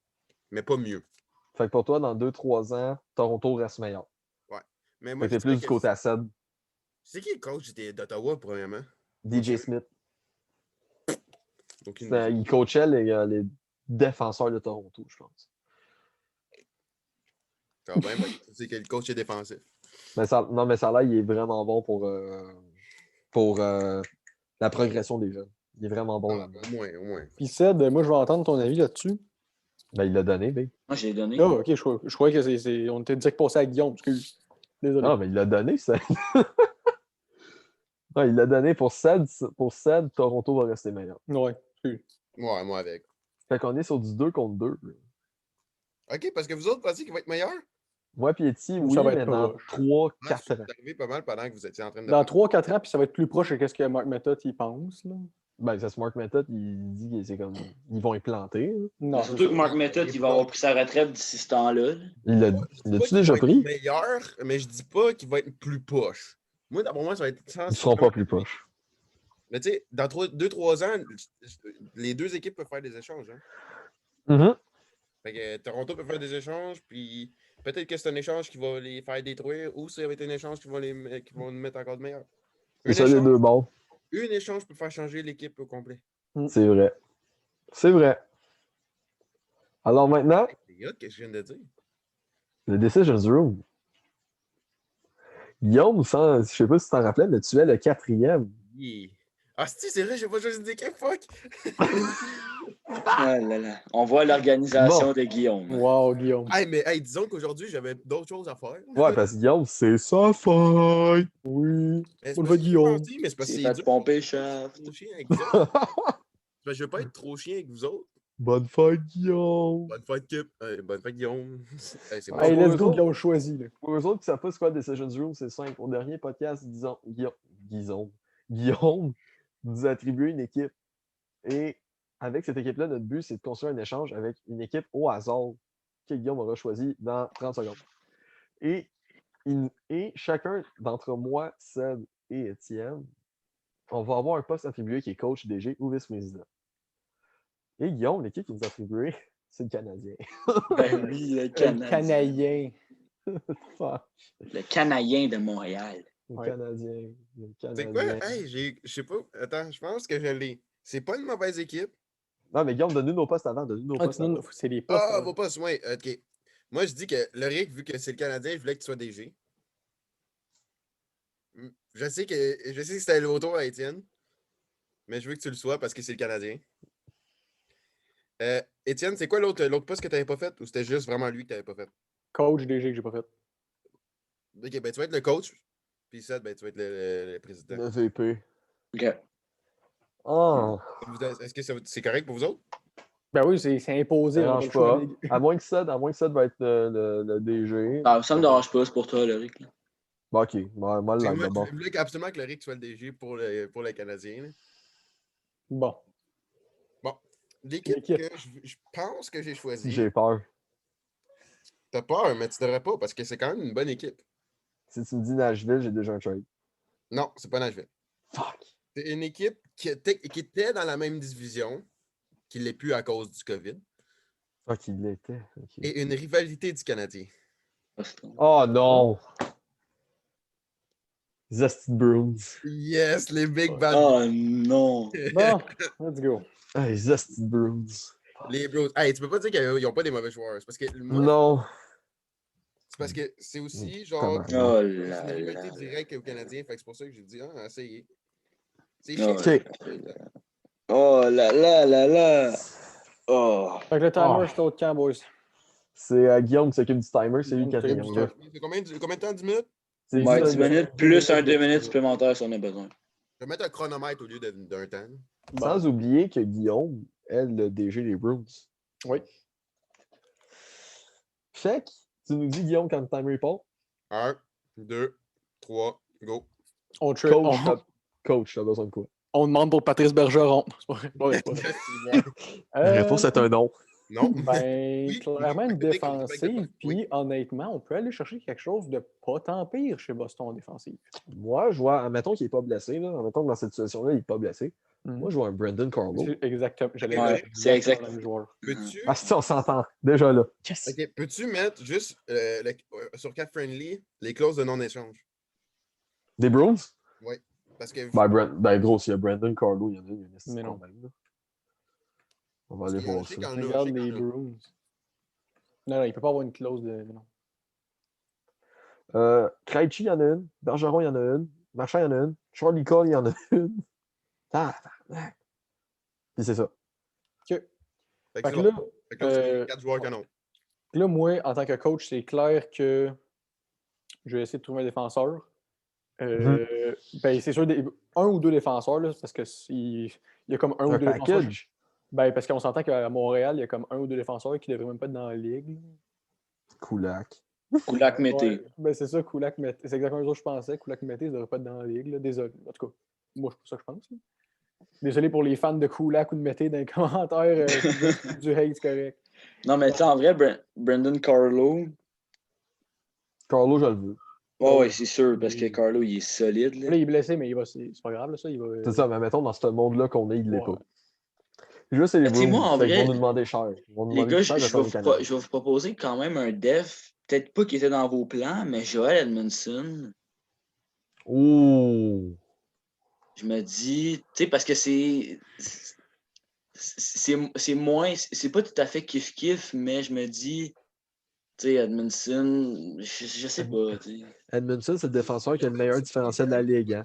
Mais pas mieux. Fait que pour toi, dans 2-3 ans, Toronto reste meilleur. Mais Fait moi, que t'es je dirais plus du côté à Sed. C'est qui le coach d'Ottawa, premièrement? DJ Smith. Aucune idée. Il coachait les défenseurs de Toronto, je pense. Ça va bien, ben, tu sais que le coach est défensif. Mais ça, non, mais ça là, il est vraiment bon pour la progression des jeunes. Il est vraiment bon là-dedans. Au moins. Puis Ced, moi, je vais entendre ton avis là-dessus. Ben, il l'a donné, big. Moi, je l'ai donné. Ah, ok, je croyais que on était direct passé à Guillaume, excuse. Désolé. Ah, mais il l'a donné, ça. Non, il l'a donné pour Sed. Pour Sed, Toronto va rester meilleur. Ouais, excuse. Ouais, moi avec. Fait qu'on est sur du 2 contre 2. OK, parce que vous autres pensez qu'il va être meilleur? Moi, Pieti, Ou oui, ça va mais être dans proche. 3-4 C'est ans. arrivé pas mal pendant que vous étiez en train de. Dans 3-4 ans, puis ça va être plus proche de ce que Mark Method il pense. Là. Ben, ça, Mark Method, il dit que c'est comme. Ils vont y planter. Là. Non, Surtout que Mark Method, il va avoir pris sa retraite d'ici ce temps-là. là. Il Je dis pas l'a-tu qu'il déjà va être pris? meilleur, mais je dis pas qu'il va être plus poche. Moi, pour moi, ça va être Ils ne seront pas plus proches. Mais tu sais, dans 2-3 ans, les 2 équipes peuvent faire des échanges. Hein? Mhm. Fait que Toronto peut faire des échanges, puis peut-être que c'est un échange qui va les faire détruire, ou ça va être un échange qui va les mettre encore de meilleur. C'est ça, les deux bords. Un échange peut faire changer l'équipe au complet. C'est vrai. C'est vrai. Alors maintenant, C'est hot, qu'est-ce que je viens de dire? le Decisions Room. Guillaume, je sais pas si tu t'en rappelais, mais tu es le 4e. Yeah. Ah, c'est vrai, j'ai pas choisi d'équipe, fuck! Ah là là. On voit l'organisation Bon. de Guillaume. Wow, Guillaume. Hey, mais hey, disons qu'aujourd'hui, j'avais d'autres choses à faire. Ouais, parce que Guillaume, c'est sa faute. Oui. Mais c'est On le parce voit que Guillaume. je suis gentil, mais c'est parce que C'est c'est fait dur. pomper shaft. Trop chien avec vous autres. Parce que je veux pas être trop chien avec vous autres. Bonne fête, Guillaume. Bonne fête, Kip. Bonne fête, Guillaume. Hey, c'est Ouais. bon. Hey, pour let's eux go, autres. Guillaume choisi. Là. Pour eux autres qui savent pas c'est quoi le Decisions Room, c'est simple. Au dernier podcast, Guillaume nous a attribué une équipe. Et avec cette équipe-là, notre but, c'est de construire un échange avec une équipe au hasard que Guillaume aura choisi dans 30 secondes. Et chacun d'entre moi, Seb et Étienne, on va avoir un poste attribué qui est coach, DG ou vice-président. Et Guillaume, l'équipe qui nous a attribué, c'est le Canadien. Ben oui, le Le Canadien. Canadien. Fuck. Le Canadien de Montréal. Le Ouais. Canadien. Le C'est Canadien. quoi? Hey, je sais pas. Attends, je pense que je l'ai. C'est pas une mauvaise équipe. Non, mais Guillaume, donne-nous nos postes avant. Ah, c'est les postes. Ah, hein. va pas soin. OK. Moi, je dis que le Rick, vu que c'est le Canadien, je voulais que tu sois DG. Je sais que c'était le retour à Étienne, mais je veux que tu le sois parce que c'est le Canadien. Étienne, c'est quoi l'autre poste que tu n'avais pas fait ou c'était juste vraiment lui que tu n'avais pas fait? Coach DG que j'ai pas fait. Ok, ben tu vas être le coach. Puis Seth, ben tu vas être le président. Le VP. OK. Ah, Est-ce que c'est correct pour vous autres? Ben oui, c'est imposé. ça On a dérange le choix, pas. les gars. À moins que Seth va être le DG. Ah, ça me dérange pas, c'est pour toi, Loric. là. Bon, ok, moi Parce le que like moi, d'abord. je voulais absolument que le Rick soit le DG pour les Canadiens. Là. Bon. Bon, l'équipe L'équipe. que je pense que j'ai choisie. J'ai peur. T'as peur, mais tu devrais pas parce que c'est quand même une bonne équipe. Si tu me dis Nashville, j'ai déjà un trade. Non, c'est pas Nashville. Fuck. C'est une équipe qui était dans la même division, qui l'est plus à cause du COVID, Fuck, il l'était. Ok. et une rivalité du Canadien. Boston. Oh non! Zesty Bruins. Yes, les Big Bad Oh non! Bon, let's go. Hey, Zesty Bruins. Les Bros. Hey, tu peux pas dire qu'ils n'ont pas des mauvais joueurs. C'est parce que moi, Non. c'est parce que c'est aussi Tabarnak. genre. Oh C'est là une rivalité là. directe aux Canadiens. Fait que c'est pour ça que j'ai dit, essayez. C'est Oh chiant. Ok. Oh là là là là! Oh! Fait que le timer, Ah. c'est au camp, boys. C'est Guillaume qui s'occupe du timer, c'est lui qui a Guillaume rien. qui s'occupe C'est combien de temps? 10 minutes? C'est Ouais, 10 10 minutes, plus un 2 minutes supplémentaires si on a besoin. Je vais mettre un chronomètre au lieu d'un temps. Bon. Sans oublier que Guillaume, elle, le DG des Bruins. Oui. Fait que tu nous dis, Guillaume, quand le timer part. 1, 2, 3, go. On, Coach, t'as besoin de quoi? on demande pour Patrice Bergeron. C'est pas vrai. Ouais, c'est pas vrai. La réponse est un non. Non. Ben, Oui, clairement une oui, oui, oui, défensive. oui. Puis, honnêtement, on peut aller chercher quelque chose de pas tant pire chez Boston en défensive. Moi, je vois, admettons qu'il n'est pas blessé, là. Admettons que dans cette situation-là, il n'est pas blessé. Moi, je vois un Brandon Carlo. Exactement. J'allais Ouais, dire c'est exactement le même joueur. Peux-tu Ah, si, on s'entend. Déjà là. Yes. ok, peux-tu mettre juste sur Cap Friendly les clauses de non-échange? Des Bruins? Oui. Parce que. Ben, gros, s'il y a Brandon Carlo, il y en a un esti de Mais non. problème, là. On va aller Parce qu'il y en a, voir je sais ça. qu'il y en a, Regarde je sais qu'il les y en a. Bruins. Non, il ne peut pas avoir une clause de. Non. Krejci, il y en a une. Bergeron, il y en a une. Marchand, il y en a une. Charlie Cole, il y en a une. Ah, puis c'est ça. OK. Fait Fait que c'est que bon. là, Fait que là, c'est 4 joueurs canon. là, moi, en tant que coach, c'est clair que je vais essayer de trouver un défenseur. Ben, c'est sûr, un ou deux défenseurs, là, parce que il y a comme un ou Un deux défenseurs. package. Ben, parce qu'on s'entend qu'à Montréal, il y a comme un ou deux défenseurs qui ne devraient même pas être dans la ligue. Kulak. Kulak Mété. Ouais, ben, c'est ça, Kulak Mété. C'est exactement ça que je pensais. Kulak Mété, il ne devrait pas être dans la ligue. Là. Désolé. En tout cas, moi, c'est pas ça que je pense. Là. Désolé pour les fans de Kulak ou de Mété dans les commentaires. Du hate, c'est correct. Non, mais tu sais, en vrai, Brandon Carlo. Carlo, je le veux. Oh, ouais, c'est sûr, parce que Carlo, il est solide. Là. Là, il est blessé, mais c'est pas grave, là, ça. Il va, C'est ça, mais mettons, dans ce monde-là qu'on est, il l'est Ouais. pas. Juste, c'est les Mais tu sais, Bruins. moi, en Fait qu'ils vrai, vont nous demander cher. Ils vont nous Les demander gars, cher de je faire des Canadiens. vais vous proposer quand même un def. Peut-être pas qui était dans vos plans, mais Joel Edmondson. Ouh! Je me dis, tu sais, parce que c'est moins, c'est pas tout à fait kiff-kiff, mais je me dis, tu sais, Edmondson, je sais pas, tu sais. Edmondson, c'est le défenseur qui a le meilleur différentiel de la ligue. Hein?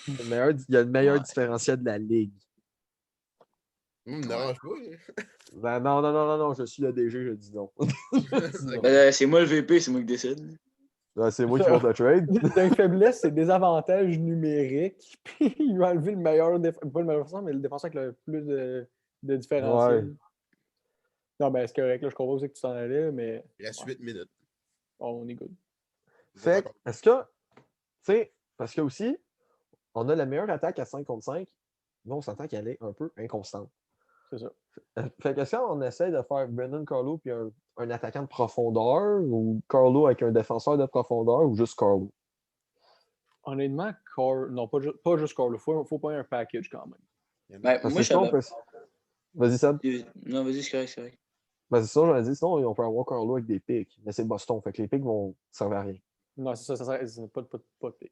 Il y a le meilleur Ouais. différentiel de la ligue. Me dérange pas. Ben non, je suis le DG, je dis non. C'est moi le VP, c'est moi qui décide. Ben, c'est moi qui monte le trade. D'une faiblesse, c'est des avantages numériques. Puis il va enlever le meilleur défenseur, pas le meilleur défenseur, mais le défenseur avec le plus de différentiel. Ouais. Non, ben c'est correct, là, je comprends aussi que tu t'en allais, mais Il reste 8 minutes. on est good. Fait que, est-ce que, tu sais, parce que aussi, on a la meilleure attaque à 5 contre 5, mais on s'entend qu'elle est un peu inconstante. C'est ça. Fait que, est-ce qu'on essaie de faire Brandon Carlo puis un attaquant de profondeur ou Carlo avec un défenseur de profondeur ou juste Carlo? Honnêtement, non, pas juste Carlo. Faut pas un package quand même. Ben, Parce moi, que sinon, on peut... Vas-y, Seb. Non, vas-y, c'est correct, c'est correct. Ben, c'est ça, j'en ai dit. Sinon, on peut avoir Carlo avec des pics. Mais c'est Boston. Fait que les pics vont servir à rien. Non, c'est ça sert pas de pick.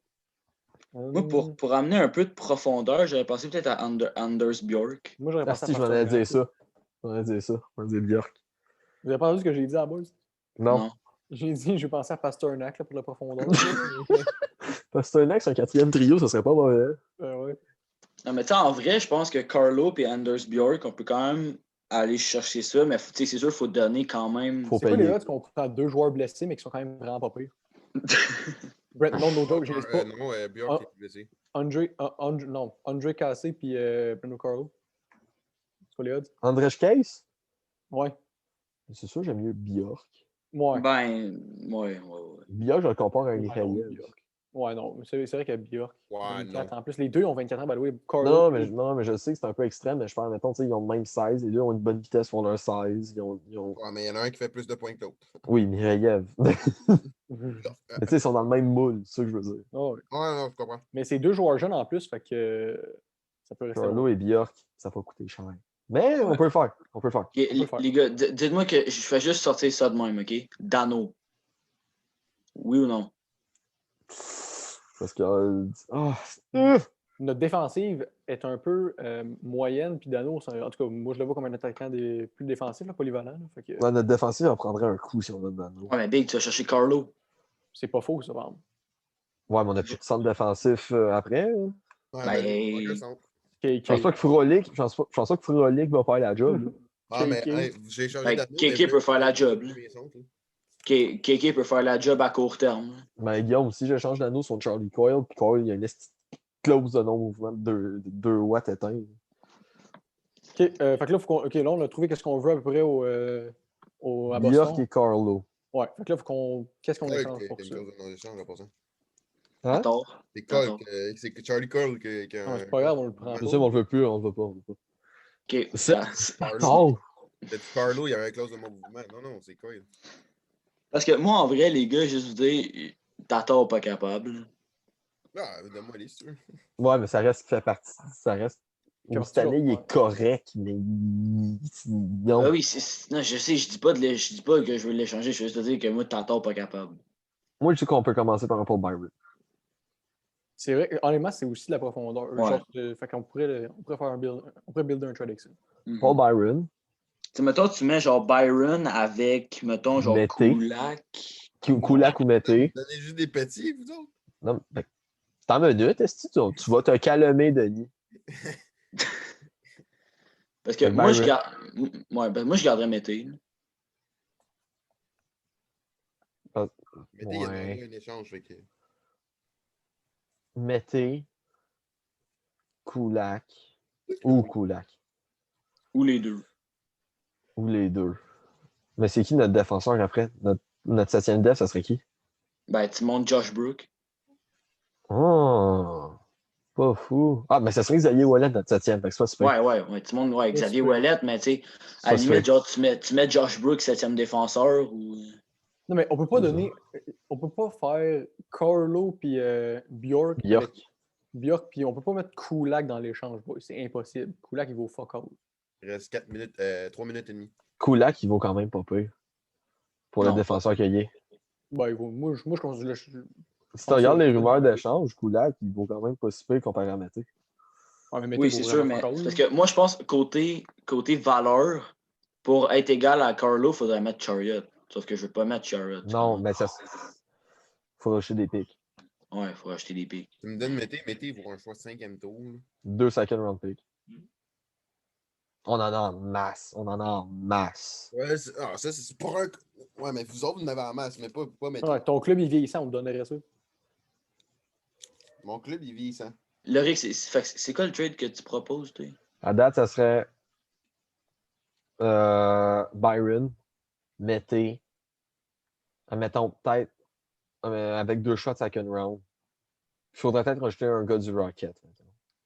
Moi, pour amener un peu de profondeur, j'aurais pensé peut-être à Anders Bjork. Moi, j'aurais Ah, pensé à si, je m'en allais Pasternak. dire ça. Je m'en allais dire ça. Je m'en allais dire Bjork. Vous avez pas entendu ce que j'ai dit à la base? Non. J'ai dit, je pensais à Pasternak là, pour la profondeur. Pasternak, c'est un quatrième trio, ça serait pas mauvais. Ouais. Non, mais tu sais, en vrai, je pense que Carlo et Anders Bjork, on peut quand même aller chercher ça, mais tu sais, c'est sûr, il faut donner quand même. Faut C'est pas les payer. odds qu'on prend deux joueurs blessés, mais qui sont quand même vraiment pas pires. Brett, non, no joke, je les pas. Non, Bjork est blessé. André Cassé puis Bruno Carlo. C'est quoi les odds? André Case? Ouais. C'est sûr, j'aime mieux Bjork. Ouais. Ben, ouais. Bjork, je le compare à un Ouais, non, Mikhaïev. Bjork. Ouais, non, c'est vrai que Bjork. Ouais, 24 non. en plus. Les deux ont 24 ans, by the way. Carlo, Non, mais je sais que c'est un peu extrême, mais je parle, mettons, ils ont le même size. Les deux ont une bonne vitesse pour leur size. Ouais, mais il y en a un qui fait plus de points que l'autre. Oui, Mikhaïev. Mhm. Mais tu sais, ils sont dans le même moule, c'est ça que je veux dire. Oh, ouais. Ouais, non, je comprends. Mais c'est deux joueurs jeunes en plus, fait que ça peut rester. Carlo et Bjork, ça va coûter cher. Mais on peut le faire. On peut le faire. Ok, peut le faire. les gars, dites-moi que je fais juste sortir ça de même, OK? Dano. Oui ou non? Parce que. Notre défensive est un peu moyenne, puis Dano, en tout cas, moi je le vois comme un attaquant plus défensif, là, polyvalent. Là, fait que, Ouais, notre défensive, en prendrait un coup si on donne Dano. Ouais, mais Big, tu vas chercher Carlo. c'est pas faux, ça, par exemple. Ouais, mais on a plus de centre défensif après. Hein. Ouais, Ben, mais aucun centre. Je pense pas que Frolic va faire la job. Là. Ah, mais KK. hey, j'ai changé Ben, d'année. KK peut faire la job. Là. KK peut faire la job à court terme. Là. Mais Guillaume, si je change d'anneau sur Charlie Coyle, puis Coyle, il y a une clause de non-mouvement de 2 watts éteint. OK, fait que là, là, on a trouvé qu'est-ce qu'on veut à peu près à Bjork Boston. et Carlo. Ouais, fait que là, qu'est-ce qu'on échange Coyle pour qui a ça? une clause de non-échange en passant. À Hein? tort. C'est À Coyle, tort. c'est Charlie Cole qui a Non, un. c'est pas grave, on le prend Je pas. sais, mais on le veut plus, on le veut pas. On le veut pas. OK. C'est- Carlo. Oh! T'as dit Carlo, il y avait une clause de non-mouvement. Non, c'est Coyle. Parce que moi, en vrai, les gars, juste vous dire, Tatar pas capable. Ah, donne-moi les, si tu veux. Ouais, mais ça reste qui fait partie. Ça reste. Fait Cette année, il ouais. est correct, mais. Non. Ah oui, non, je sais, je dis pas que je veux l'échanger, je veux juste te dire que moi, Tatar pas capable. Moi, je dis qu'on peut commencer par un Paul Byron. C'est vrai, honnêtement, c'est aussi de la profondeur. Ouais. Genre, fait qu'on pourrait faire on pourrait builder un trade avec ça. Mhm. Paul Byron, Tu sais, mettons, tu mets genre Byron avec, mettons, genre Mété. Kulak. Kulak ou Mété. Vous donnez juste des petits, vous autres? Non, mais. C'est en minute, est-ce que tu vas te calmer, Denis? Parce que Fait que moi, Byron. Ouais, ben, moi, je garderais Mété. Mettez, il y en a Ouais. un échange. Fait que... Mété, Kulak ou Kulak. Ou les deux. Ou les deux. Mais c'est qui notre défenseur après? Notre 7e def, ça serait qui? Ben, tu montes Josh Brook. Oh! Pas fou. Ah, mais ça serait Xavier Wallet, notre 7e. Fait que c'est pas super. Ouais, tu montes Xavier super. Ouellet, mais tu sais, à la Ça se limite, fait. genre, tu mets Josh Brook, 7e défenseur, ou... Non, mais on peut pas C'est ça. donner. On peut pas faire Carlo puis Bjork. Bjork. Bjork, puis on peut pas mettre Kulak dans l'échange, boy. C'est impossible. Kulak, il vaut fuck all. Il reste 4 minutes, 3 minutes et demie. Kulak, il vaut quand même pas pire. Pour le Non, défenseur qu'il est. Ben, il vaut, moi, je considère. Si tu regardes les rumeurs d'échange, Kulak, il vaut quand même pas si pire comparé à Mété. Ouais, mais Mété oui, vaut c'est vraiment sûr, mais fuck all, c'est là. parce que moi, je pense côté valeur, pour être égal à Carlo, il faudrait mettre Chariot. Sauf que je veux pas mettre Chariot. Non, mais ça. Faut acheter des pics. Ouais, il faut acheter des pics. Tu me donnes Mété, il vaut un choix de 5e tour. Là. 2 second round picks. On en a en masse. On en a en masse. Ouais, ça, c'est pour un. Ouais, mais vous autres, vous en avez en masse, mais pas Mété. Ouais, ton club, il vieillissant, on te donnerait ça. Mon club, il vit ça. Loric, c'est quoi le trade que tu proposes, toi? À date, ça serait Byron, Mété. Admettons, peut-être avec 2 shots second round. Il faudrait peut-être rajouter un gars du Rocket.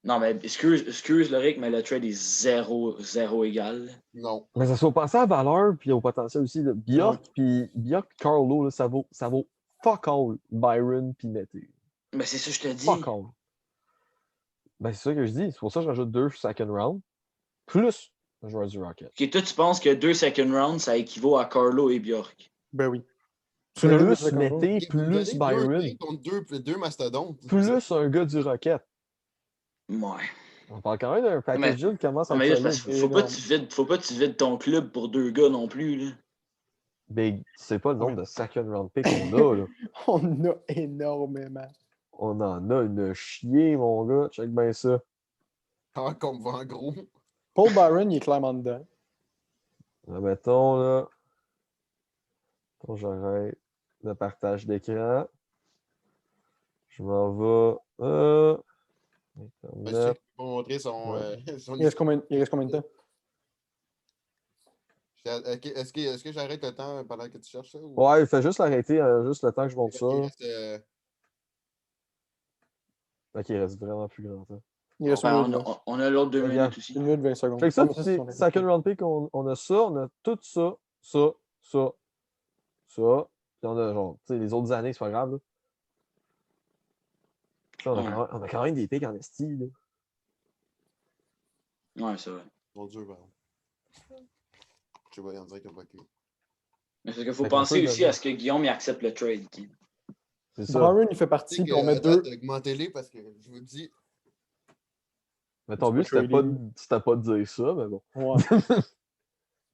Non, mais excuse Loric, mais le trade est zéro égal. Non. Mais ça faut penser à la valeur puis au potentiel aussi. Là. Bjork puis Carlo, là, ça vaut fuck all Byron puis Mété. Mais c'est ça que je te dis. Fuck all. Ben, c'est ça que je dis. C'est pour ça que je rajoute 2 second round. Plus un joueur du Rocket. Ok, toi, tu penses que 2 second rounds, ça équivaut à Carlo et Bjork? Ben oui. Plus Mété, Ok, vous me plus donnez Byron. deux contre deux mastodontes. Plus un gars du Rocket. Ouais. On parle quand même d'un package deal qui commence à Non, mais être là, solide. faut pas que tu vides ton club pour 2 gars non plus, là. Big, c'est pas le nombre de second round picks qu'on a. Là. On en a énormément. On en a une chier, mon gars. Check bien ça. Ah, comme en gros. Paul Byron, il est clairement dedans. Mettons, là. Attends, j'arrête le partage d'écran. Je m'en vais. Ben, Internet. tu peux montrer son. Ouais. Son Il reste combien de temps? Est-ce que j'arrête le temps pendant que tu cherches ça? Ou... Ouais, il fait juste l'arrêter, juste le temps que je monte Parce ça. qu'il Là. reste, Ok, il reste vraiment plus grand temps. Il reste Ben, 1 minute 20. on a l'autre 2 Regarde. minutes aussi. 1 minute 20 secondes. Check ça, Ouais, mais ça, c'est c'est son second round pick, on a ça, on a tout ça, ça. Puis on a genre, tu sais, les autres années, c'est pas grave. Là. Ça, Ouais. on a quand même des picks en esti. Là. Ouais, c'est vrai. Mon Dieu, pardon. Je sais pas, on dirait qu'il a pas cul. Mais parce qu'il faut Fait qu'on penser peut aussi donner. à ce que Guillaume il accepte le trade. C'est ça. Byron, il fait Tu partie, sais puis on met que, deux. augmentez-les parce que je vous dis. Mais ton Tu but, peux trader. c'était pas de dire ça, mais bon. Ouais.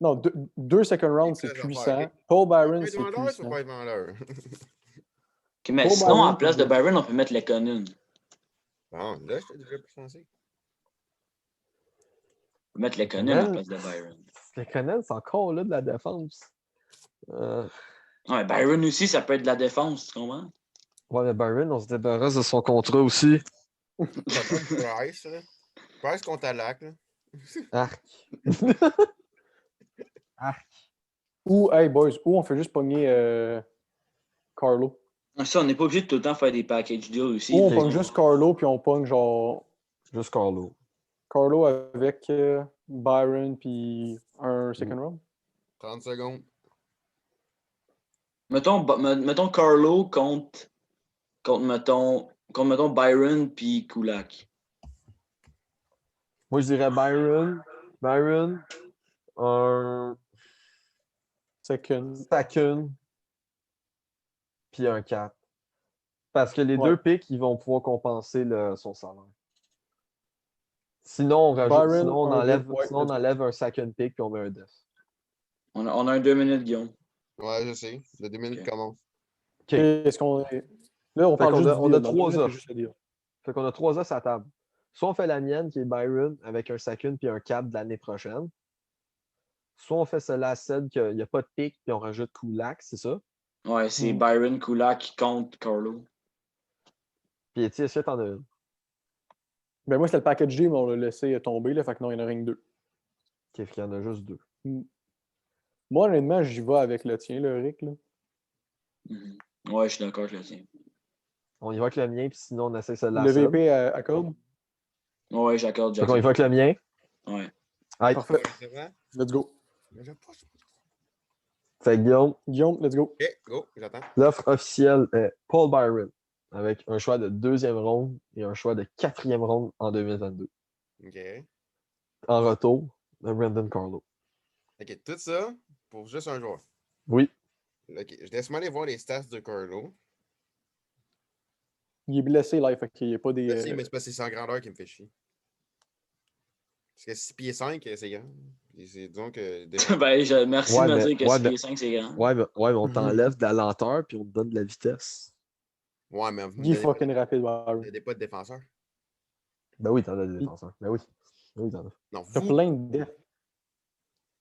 Non, deux second round, c'est Là, je vais puissant. faire, ok. Paul Tu veux Byron, pas être c'est vendeur, tu peux puissant. pas être vendeur. Ok, mais Paul sinon, Byron, en place de puis- Byron, on peut mettre Lekonen. Bon, là, je t'ai déjà pensé. On peut mettre Lekonen en Lekonen? place de Byron. Le Connell, c'est encore là de la défense. Ouais, Byron aussi, ça peut être de la défense, tu comprends? Ouais, mais Byron, on se débarrasse de son contrat aussi. Ça va être Price, là. Price contre Alak, là. Arc. Arc. Ou, hey boys, ou on fait juste pogner Carlo. Ça, on n'est pas obligé de tout le temps faire des package deals aussi. Ou on là. pogne juste Carlo, puis on pogne genre Juste Carlo. Carlo avec Byron, puis un second round. 30 secondes. Mettons Carlo contre mettons Byron puis Kulak. Moi, je dirais Byron, un Second. Sakun, puis un 4. Parce que les Ouais. deux picks, ils vont pouvoir compenser son salaire. Sinon, on rajoute, Byron, sinon on un enlève, deux, ouais, sinon on enlève un second pick puis on met un def. On a un 2 minutes, Guillaume. Ouais, je sais. Le 2 minutes Ok. commence. OK. Est-ce qu'on est... Là, on Fait parle qu'on juste a- du on deal. a Dans 3 2 minutes, offres. c'est juste le deal. Fait qu'on a 3 offres à la table. Soit on fait la mienne, qui est Byron, avec un Sakun puis un 4 de l'année prochaine. Soit on fait celle-là à celle qu'il n'y a pas de pick puis on rajoute Kulak, c'est ça? Ouais, c'est Mm. Byron Kulak contre Carlo. Puis tu est-ce que t'en as une? Ben moi, c'était le package deal, mais on l'a laissé tomber, là, fait que non, il n'y en a rien que 2. OK, fait qu'il y en a juste 2. Moi, honnêtement, j'y vais avec le tien, le Rick. Là. Mhm. Ouais, je suis d'accord, je le tiens. On y va avec le mien, puis sinon on essaie celle-là à Le celle. VP à Code. Ouais, j'accorde, Fait qu'on y va avec le mien. Ouais. Aïe. Parfait. C'est vrai? Let's go. Mais je pas. Fait que Guillaume, Guillaume, let's go. Ok, go, j'attends. l'offre officielle est Paul Byron, avec un choix de 2e ronde et un choix de 4e ronde en 2022. Ok. En retour de Brandon Carlo. Ok, tout ça pour juste un joueur. Oui. Ok, je laisse-moi aller voir les stats de Carlo. Il est blessé, là, fait qu'il n'y a pas des... Là, mais c'est parce que c'est en grandeur qui me fait chier. Parce que 6 pieds 5, c'est grand. Et c'est disons que. Ben, merci Ouais, de me mais- dire que ouais, 6 mais- pieds 5, c'est grand. Ouais, mais on t'enlève de la lenteur puis on te donne de la vitesse. Ouais, mais vous me Il est donnez fucking rapide, Byron. vous donnez pas de défenseur. Ben oui, t'en as des défenseurs. Ben oui. Ben oui, t'en as. Non, T'as vous. plein de def.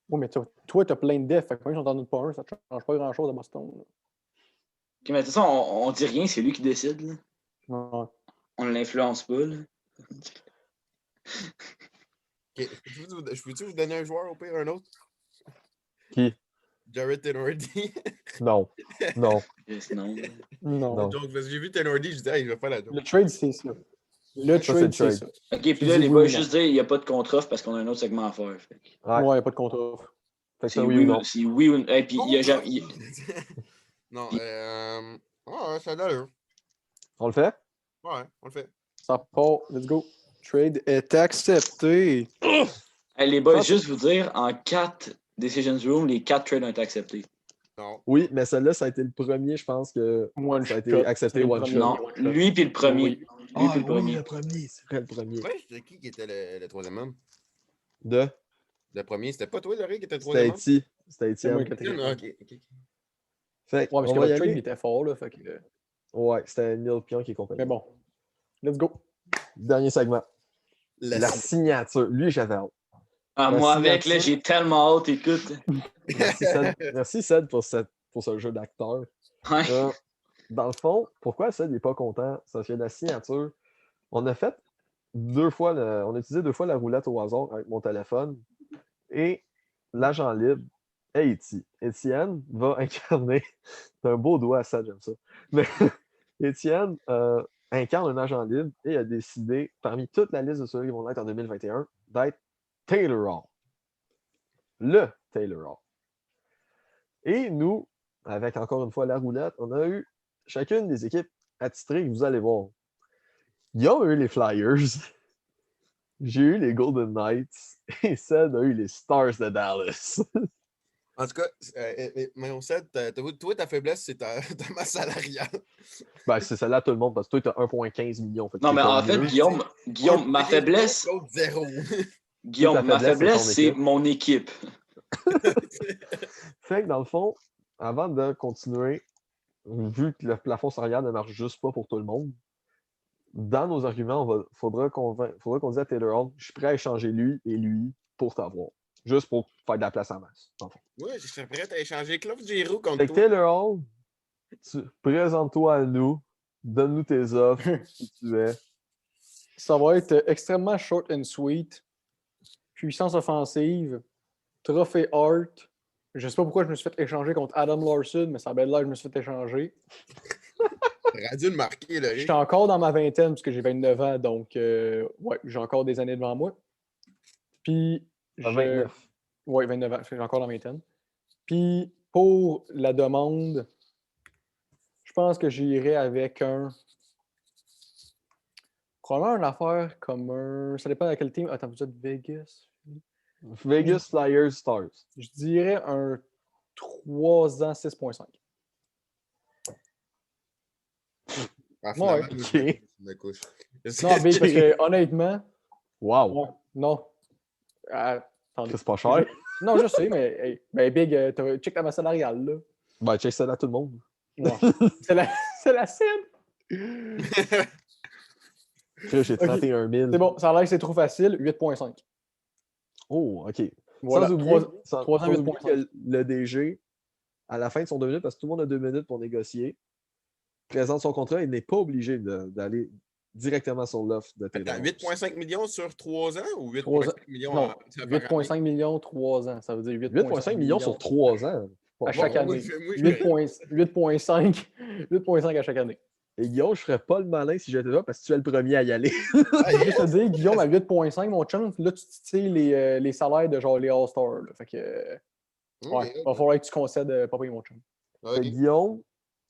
Oui, mais toi, t'as plein de def. Fait que même si on t'en donne pas un, ça ne change pas grand-chose à Boston. Là. Ok, mais de toute façon, on dit rien, c'est lui qui décide. Là. Ouais. On ne l'influence pas. Là. Ok, je peux-tu vous donner un joueur au pire, un autre? Qui? Jared Tenordi. Non. Non. Yes, non. là. Non. Non. Donc, parce que j'ai vu Tenordi, je dis, hey, je vais faire la joke. Le trade, c'est ça. Le Ça, trade, c'est le c'est trade. ça. Ok, puis Tu là, dis les oui boys, ou non. juste dire, il n'y a pas de contre-offre parce qu'on a un autre segment à faire. Fait que Ouais. Ouais, il n'y a pas de contre-offre. Fait que c'est ça, oui ou non. c'est oui ou non. Et puis, il y a jamais. Non, ouais, ça a de l'allure. On le fait? Ouais, on le fait. Ça part. Let's go. Trade est accepté. Hey, les boys, pense- juste vous dire, en 4 Decisions Room, les 4 trades ont été acceptés. Non. Oui, mais celle-là, ça a été le premier, je pense que One ça a été shot. accepté C'est le one premier. shot. Non, one shot. lui puis le premier. Oui. Lui puis le premier. premier, c'est vrai le premier. Ouais, c'était qui était le troisième homme? De? Le premier, c'était pas toi, Laurie, qui était le C'était troisième homme? Eti. C'était C'est moi Étienne. le quatrième. Ah, ok, ok. Fait Ouais, parce on que va y le trade, il aller. était fort, là. Fait que, Ouais, c'était Neil Pion qui est compagnie. mais bon. Let's go. Dernier segment. La La signature. Lui, j'avais hâte. Ah, La moi, avec, là, signature. j'ai tellement hâte, écoute. Merci, Sed, pour ce jeu d'acteur. Ouais. dans le fond, pourquoi ça, il n'est pas content? C'est parce que la signature, on a fait 2 fois, on a utilisé 2 fois la roulette au hasard avec mon téléphone et l'agent libre Étienne va incarner. C'est un beau doigt, ça, j'aime ça. Mais Étienne incarne un agent libre et a décidé, parmi toute la liste de ceux qui vont être en 2021, d'être Taylor Hall. Le Taylor Hall. Et nous, avec encore une fois la roulette, on a eu chacune des équipes attitrées que vous allez voir. Guillaume a eu les Flyers, j'ai eu les Golden Knights et Seth a eu les Stars de Dallas. En tout cas, mais on sait, toi, ta faiblesse, c'est ta masse salariale. Ben, c'est celle-là tout le monde parce que toi, tu as 1,15 million. Non, mais en fait, Guillaume, ma faiblesse. Zéro. Guillaume, ma faiblesse, c'est mon équipe. Fait que dans le fond, avant de continuer, vu que le plafond salarial ne marche juste pas pour tout le monde, dans nos arguments, faudra qu'on dise à Taylor Hall, je suis prêt à échanger lui et lui pour t'avoir. Juste pour faire de la place en masse. Oui, je serais prêt à échanger Claude Giroux contre Fait que toi. Taylor Hall, présente-toi à nous, donne-nous tes offres, qui tu es. Ça va être extrêmement short and sweet. Puissance offensive. Trophée Art. Je ne sais pas pourquoi je me suis fait échanger contre Adam Larson, mais ça a bien l'air que je me suis fait échanger. T'aurais dû le marquer, là. Je suis encore dans ma vingtaine parce que j'ai 29 ans, donc ouais, j'ai encore des années devant moi. Puis. 29. Oui, 29 ans, j'ai encore dans la vingtaine. Puis pour la demande, je pense que j'irai avec probablement une affaire comme un. Ça dépend de quel team. Attends, vous êtes Vegas? Vegas Flyers Stars. Je dirais un 3 ans 6.5. Finalement, ok. je me couche. Non, Big, parce que honnêtement, Wow. ouais, non. Attendez. C'est pas cher. Non, je sais, mais hey, ben Big, check ta masse salariale, là. Ben, check ça là tout le monde. Ouais. c'est la scène. J'ai 31 000. C'est bon, ça a l'air que c'est trop facile. 8.5. Oh, OK. Voilà, sans oublier, 3 ans, sans oublier 8.5. que le DG, à la fin de son 2 minutes, parce que tout le monde a 2 minutes pour négocier, présente son contrat et n'est pas obligé d'aller directement sur l'offre de Taylor. 8,5 millions sur 3 ans ou 8,5 millions non, 8,5 millions 3 ans. Ça veut dire 8,5 millions sur 3 ans. À chaque année. 8,5 à chaque année. Et Guillaume, je ferais pas le malin si j'étais là parce que tu es le premier à y aller. Je te dis, Guillaume, à 8,5, mon chum, là, tu tires les salaires de genre les All-Stars. Fait que, ouais, il va falloir que tu concèdes pas mon chum. Okay. Guillaume,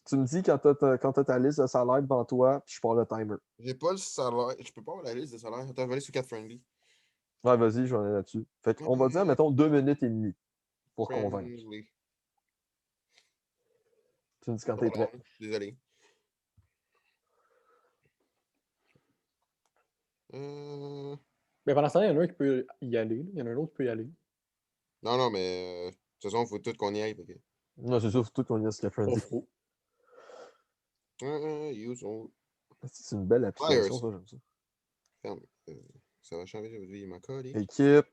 tu me dis quand tu as ta liste de salaires devant toi, puis je pars le timer. J'ai pas le salaire. Je peux pas avoir la liste de salaire. Attends, je vais aller sur 4 Friendly. Ouais, vas-y, je vais aller là-dessus. Fait qu'on va dire, mettons, 2 minutes et demie pour convaincre. Tu me dis quand t'es prêt. Désolé. Mais pendant ce temps, il y en a un qui peut y aller. Il y en a un autre qui peut y aller. Non, mais de toute façon, il faut tout qu'on y aille. Okay. Non, c'est sûr, faut tout qu'on y a ce café. C'est une belle application, ça, j'aime ça. Ça va changer votre vie, ma colle. Équipe.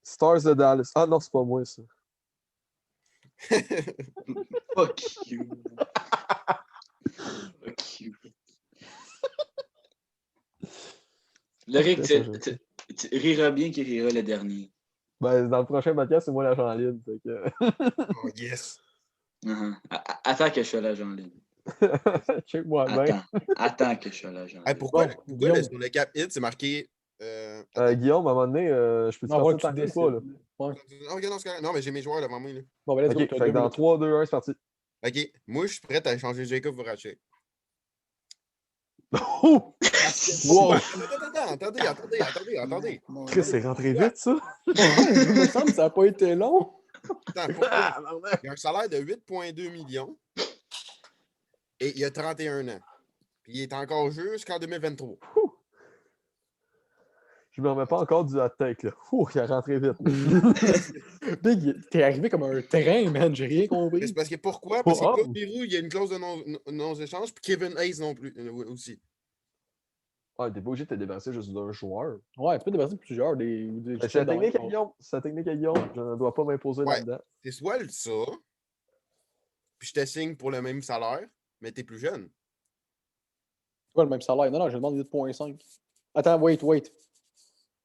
Stars de Dallas. Ah non, c'est pas moi, ça. Fuck you. Fuck you. Le Rick, tu riras bien qu'il rira le dernier. Ben, dans le prochain podcast, c'est moi l'agent libre. Que... Oh, yes! Attends que je sois l'agent libre. Check-moi bien. Attends que je sois l'agent libre. Pourquoi sur le cap hit, c'est marqué... Guillaume, à un moment donné, je peux te faire ça tant que pas, là. Ouais. Non, mais j'ai mes joueurs devant moi, là. Bon, ben, OK, fait que dans 3, 2, 1, c'est parti. OK, moi, je suis prêt à échanger Jacob Voracek. Oh! Wow! Attendez. Chris, c'est rentré vite, ça? Il me semble que ça n'a pas été long. Attends, pourquoi? Il a un salaire de 8,2 millions et il a 31 ans. Puis il est encore jusqu'en 2023. Je me remets pas encore du hot take, là. Il a rentré vite. Big, t'es arrivé comme un train, man. J'ai rien compris. C'est parce que pourquoi? Parce que Claude Giroux, il y a une clause de non-échange, puis Kevin Hayes non plus aussi. Ah, t'es pas obligé de te débarrasser juste d'un joueur. Ouais, tu peux te débarrasser de plusieurs. C'est la technique à Guillaume. C'est la technique à Guillaume. Je ne dois pas m'imposer là-dedans. C'est soit ça, puis je te signe pour le même salaire, Mais t'es plus jeune. C'est quoi le même salaire? Non, je demande 8,5. Attends, wait. Ouais,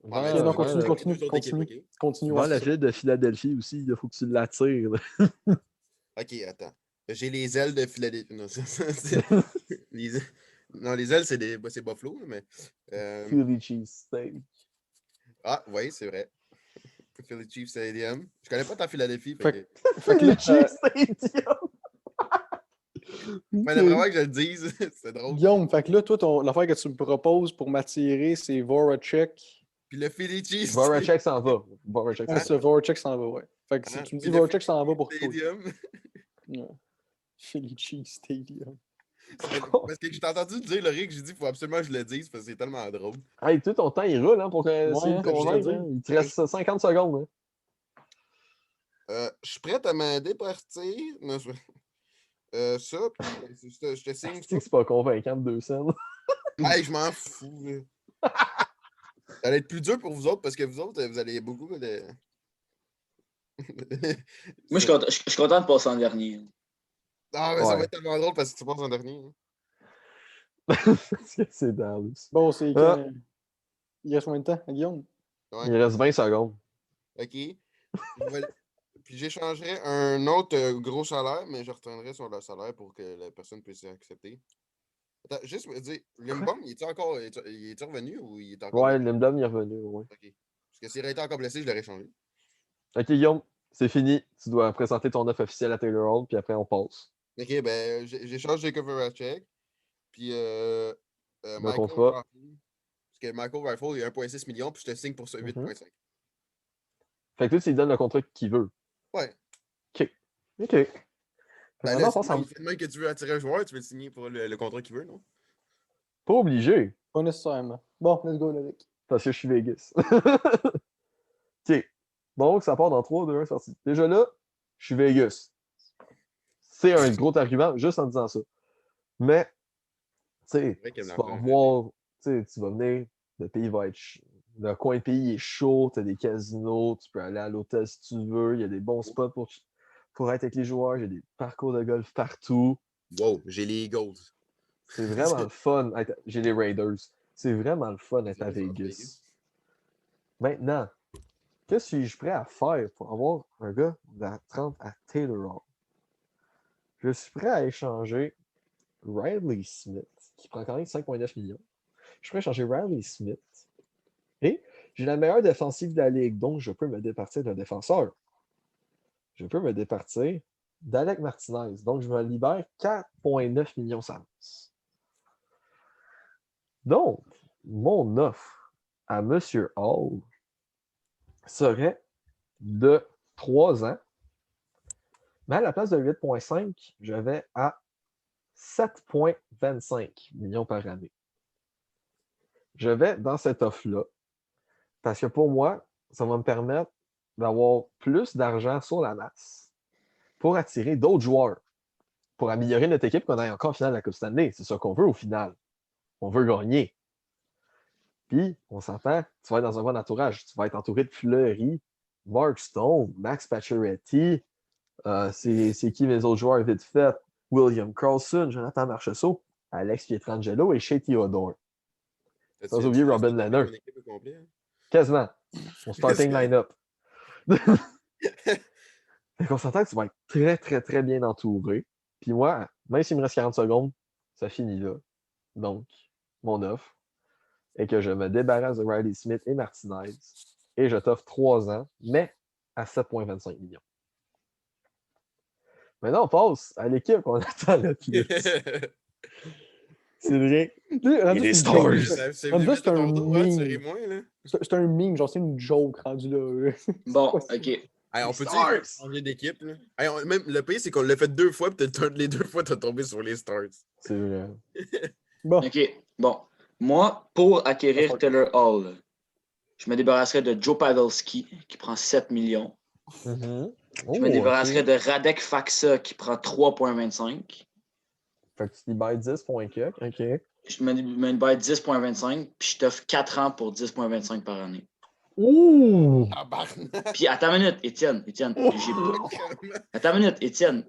Ok, mais non, tu continue, vas continue, avec deux autres continue. équipes, Continue, Vers ouais, la c'est ça. ville de Philadelphie aussi, il faut que tu l'attires. là. OK, attends. J'ai les ailes de Philadelphie. Non, les... non, les ailes, c'est Buffalo, mais... Philly cheesesteak. Ah, oui, c'est vrai. Philly Chiefs Stadium. Je connais pas ta Philadelphie, Fait fait que... Fait que Philly là, cheesesteak. Fallait vraiment que je le dise. C'est drôle. Guillaume, fait que là, toi, l'affaire que tu me proposes pour m'attirer, c'est Voracek. Puis le Philly Chiefs Voracek s'en va. Voracek Ouais, s'en ça, va. Voracek s'en va, ouais. Fait que si tu me dis Puis le Voracek Philly s'en va pour toi. Stadium. Ouais. Philly Cheese Stadium. Parce que je t'ai entendu dire, Laurie, que j'ai dit qu'il faut absolument que je le dise parce que c'est tellement drôle. Hey, tout ton temps, il roule hein, pour essayer Ouais, de hein, convaincre. je te Hein. dis. Il te reste 50 secondes. Je suis prêt à me départir. Non, ça, puis je te signe ça. C'est pas convaincant de 2 scènes. Hey, je m'en fous. Là. Ça va être plus dur pour vous autres parce que vous autres, vous allez beaucoup de. Moi, je suis content de passer en dernier. Ah, mais ça va Ouais. être tellement drôle parce que tu passes en dernier. Hein. Parce que c'est Dallas. Bon, c'est Ah. quand. Il reste combien de temps, Guillaume? Ouais. Il reste 20 secondes. OK. Puis j'échangerais un autre gros salaire, mais je retournerais sur le salaire pour que la personne puisse accepter. Attends, juste me dire, Limbom, il est revenu ou il est encore Ouais, blessé? Lindblom est revenu. Ouais. OK. Parce que s'il aurait été encore blessé, je l'aurais changé. Ok, Guillaume, c'est fini. Tu dois présenter ton offre officielle à Taylor Hall, puis après on passe. OK, ben, j'échange Jacob Voracek. Puis Le Michael contrat. Rifle. Parce que Michael Rifle, il est 1,6 million, puis je te signe pour ça 8,5. Fait que là, tu lui donnes le contrat qu'il veut. Ouais. Ok. Fait que Ben maintenant, là, on passe en... il fait de même que tu veux attirer un joueur, tu veux le signer pour le contrat qu'il veut, non? Pas obligé, Pas nécessairement. Bon, let's go, Loïc. parce que je suis Vegas. Ok. Donc, ça part dans 3, 2, 1, sorti. Déjà là, je suis Vegas. C'est un gros argument, juste en disant ça. Mais, tu sais, vrai qu'il tu aime vas l'argent, voir, tu sais, tu vas venir, le pays va être le coin de pays est chaud, tu as des casinos, tu peux aller à l'hôtel si tu veux, il y a des bons spots pour être avec les joueurs, il y a des parcours de golf partout. Wow, j'ai les Eagles. C'est vraiment le fun. J'ai les Raiders. C'est vraiment le fun d'être à Raiders, Vegas. Maintenant, que suis-je prêt à faire pour avoir un gars de la 30 à Taylor Hall? Je suis prêt à échanger Riley Smith, qui prend quand même 5,9 millions. Je suis prêt à échanger Riley Smith. Et j'ai la meilleure défensive de la ligue, donc je peux me départir d'un défenseur. Je peux me départir d'Alec Martinez. Donc, je me libère 4,9 millions d'avance. Donc, mon offre à M. Hall serait de 3 ans. Mais à la place de 8,5, je vais à 7,25 millions par année. Je vais dans cette offre-là parce que pour moi, ça va me permettre d'avoir plus d'argent sur la masse pour attirer d'autres joueurs, pour améliorer notre équipe qu'on aille encore en finale de la Coupe Stanley. C'est ça qu'on veut au final. On veut gagner. Puis, on s'entend, tu vas être dans un bon entourage. Tu vas être entouré de Fleury, Mark Stone, Max Pacioretty, c'est qui mes autres joueurs vite fait? William Carlson, Jonathan Marchessault, Alex Pietrangelo et Shea Theodore. Sans oublier Robin Leonard. Quasiment. Mon starting line-up. On s'entend que tu vas être très, très, très bien entouré. Puis moi, même s'il me reste 40 secondes, ça finit là. Donc, mon offre est que je me débarrasse de Riley Smith et Martinez et je t'offre 3 ans, mais à 7,25 millions. Maintenant, on passe à l'équipe qu'on attend le plus. C'est vrai. Les Stars. C'est Rendu là, c'est un meme. C'est un meme, genre c'est une joke rendu là. Bon, pas ok. Hey, on Les peut-tu Stars. changer d'équipe? Là? Hey, même le pire, c'est qu'on l'a fait 2 fois, puis les 2 fois, t'as tombé sur les Stars. C'est vrai. Bon, Ok. Bon. Moi, pour acquérir Taylor Hall, je me débarrasserais de Joe Pavelski, qui prend 7 millions. Je me débarrasserais de Radek Faksa, qui prend 3,25. Fait que tu libères 10,4. OK. Je me libère 10,25, puis je t'offre 4 ans pour 10,25 par année. Ouh! Puis, attends une minute, Étienne. Attends une minute, Étienne.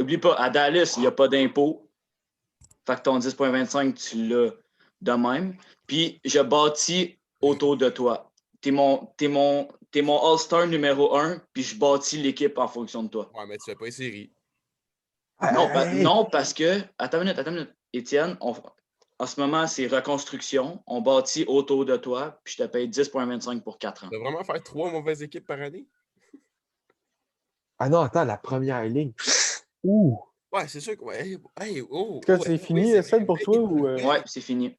Oublie pas, à Dallas, il n'y a pas d'impôt. Fait que ton 10.25, tu l'as de même. Puis je bâtis autour de toi. T'es mon All-Star numéro 1, puis je bâtis l'équipe en fonction de toi. Ouais, mais tu fais pas les séries. Non, Hey! non, parce que. Attends une minute. Étienne, en ce moment, c'est reconstruction. On bâtit autour de toi, puis je te paye 10.25 pour 4 ans. Tu vas vraiment faire 3 mauvaises équipes par année? Ah non, attends, la première ligne. Ouh! Ouais, c'est sûr que. Ouais, hey, oh, Est-ce que oh, c'est oui, fini, c'est Seb, vrai. pour toi? Ou, Ouais, c'est fini.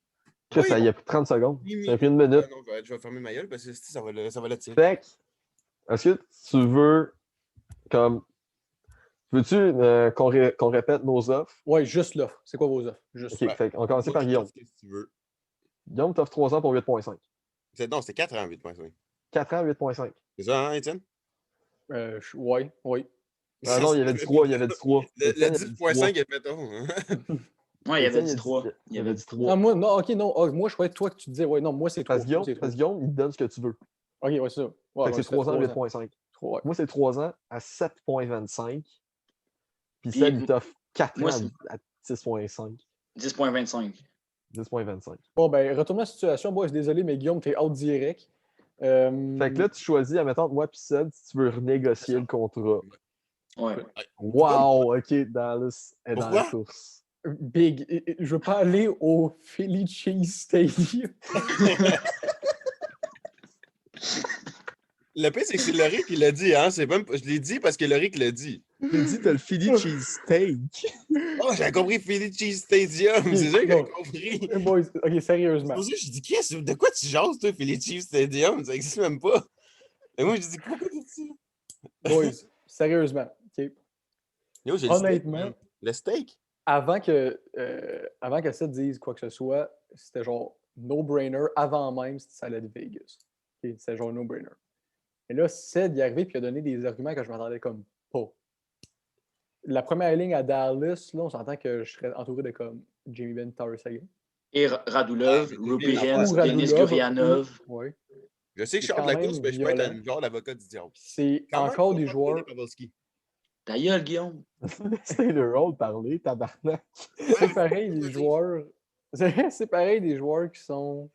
Chris, Oui, ça y a plus de 30 secondes. oui, Ça a pris une minute. Non, je vais fermer ma gueule parce que ça va le tirer. Fait que, est-ce que tu veux, comme, veux-tu qu'on répète nos offres? Ouais, juste l'offre. C'est quoi vos offres? Juste. Ok, fait qu'on commence par Guillaume. Qu'est-ce que tu veux? Guillaume t'offre 3 ans pour 8.5. Non, c'était 4 ans, 8.5. 4 ans, 8.5. C'est ça, hein, Étienne? Ouais. Ah non, il y avait du 3, il y avait du 3. Le Étienne, il y avait du 10.5 3. est fait tôt. Hein? Ouais, il y avait Étienne, dit 3. Il y avait du Ah, 3. moi, non, ok, non. Ah, moi, je croyais toi que tu disais, ouais, non, moi, c'est 3. Parce que Guillaume, il te donne ce que tu veux. Ok, ouais, c'est ça. Ouais, Fait que c'est 3 ans, 8.5. Ouais. Moi, c'est 3 ans à 7.25. Puis Puis, Seb, il t'offre 4 moi, ans c'est- à 6.5. 10.25. 10.25. Bon, ben, retourne la situation. Boys, désolé, mais Guillaume, t'es out direct. Fait que là, tu choisis, admettons, moi puis Seb, si tu veux renégocier le contrat. Ouais. Wow! OK, Dallas est dans la Pourquoi? course. Big, je veux pas aller au Philly Cheese Stadium. Le pire, c'est que c'est Laurie qui l'a dit, hein? Je l'ai dit parce que Laurie qui l'a dit. J'ai dit, t'as le Philly cheesesteak. Oh, j'ai compris Philly Cheese Stadium. C'est ça que j'ai non. compris. Boys, ok, C'est sérieusement. pour ça que je dis, de quoi tu jases, toi, Philly Cheese Stadium? Ça existe même pas. Et moi, je dis, pourquoi tu dis ça? Boys, sérieusement. ok. Yo, j'ai Honnêtement, le steak. Le steak? avant que ça dise quoi que ce soit, c'était genre no-brainer avant même si ça allait de Vegas. Ok, c'était genre no-brainer. Et là, Seth y est arrivé et il a donné des arguments que je m'attendais comme pas. La première ligne à Dallas, là, on s'entend que je serais entouré de comme Jamie Benn, Tavares Sagan. Et Radulov, Ah, mais Ruby c'est Hens, ou Denis Radulov, Gurianov. Ouais. Je sais que je C'est sors de quand la course, même mais je peux être violent. genre l'avocat du diable. C'est Comment encore tu des vas faire joueurs. Pavelski? Ta gueule, Guillaume. C'est le rôle parler, tabarnak. C'est pareil des joueurs. C'est pareil des joueurs qui sont.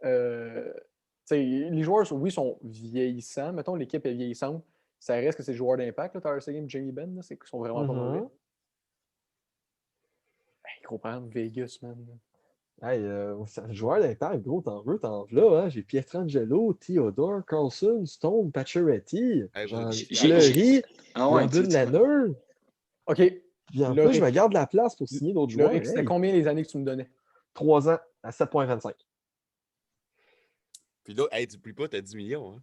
Les joueurs, oui, sont vieillissants. Mettons, l'équipe est vieillissante. Ça reste que c'est des joueurs d'impact, là, Tavares Sagan et Jamie Benn, c'est qu'ils sont vraiment pas mauvais. Hey, gros problème, Vegas, man. Hey, c'est un joueur d'impact, gros, t'en veux, t'en veux, hein. J'ai Pietrangelo, Theodore, Carlson, Stone, Pacioretty, Hey, Jean j'ai- Fleury, Ah ouais, Brandon tu- Leonard. OK. Puis en Loric. plus, je me garde la place pour signer d'autres joueurs. Loric, c'était combien les années que tu me donnais? 3 ans à 7.25. Puis là, hey, tu plies pas, t'as 10 millions. Hein?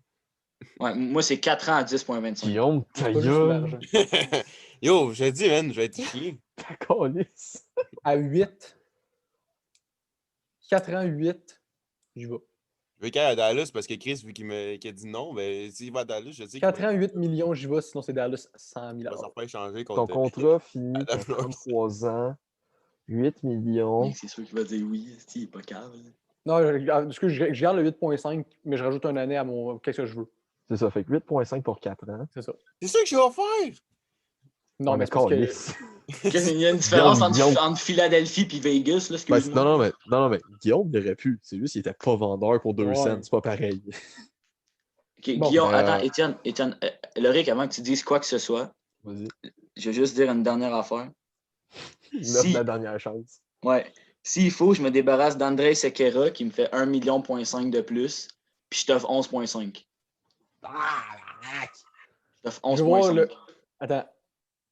Ouais, moi, c'est 4 ans à 10.25. Guillaume, C'est ta pas juste gueule, l'argent. Yo, je te dis, man, je vais être chier. ta calisse. À 8. 4 ans, 8. J'y vais. Je vais qu'à à Dallas parce que Chris, vu qu'il a dit non, ben s'il va à Dallas, je sais qu'il 4 ans, 8 millions, j'y vais, sinon c'est Dallas 100 000 va s'en faire échanger Ton contre. contrat finit Adam à 33 ans, 8 millions. C'est sûr qu'il va dire oui, il est pas calme. Non, je garde le 8.5, mais je rajoute une année à mon. Qu'est-ce que je veux? C'est ça, fait que 8.5 pour 4 ans. C'est ça. C'est ça que je vais faire! Non, mais c'est parce que. calisse. Il y a une différence Guillaume. entre Philadelphie et Vegas, là, Ben, excuse-moi. non, mais Guillaume il aurait pu. C'est juste qu'il était pas vendeur pour 2 Ouais. cents. C'est pas pareil. Ok, Bon, Guillaume, attends, Étienne, Loric, avant que tu dises quoi que ce soit, Vas-y. je vais juste dire une dernière affaire. Il offre la dernière chance. Ouais. S'il faut, je me débarrasse d'André Sequeira qui me fait 1,5 million de plus, puis je t'offre 11,5. Je t'offre Je vais voir 11,5. le. Attends.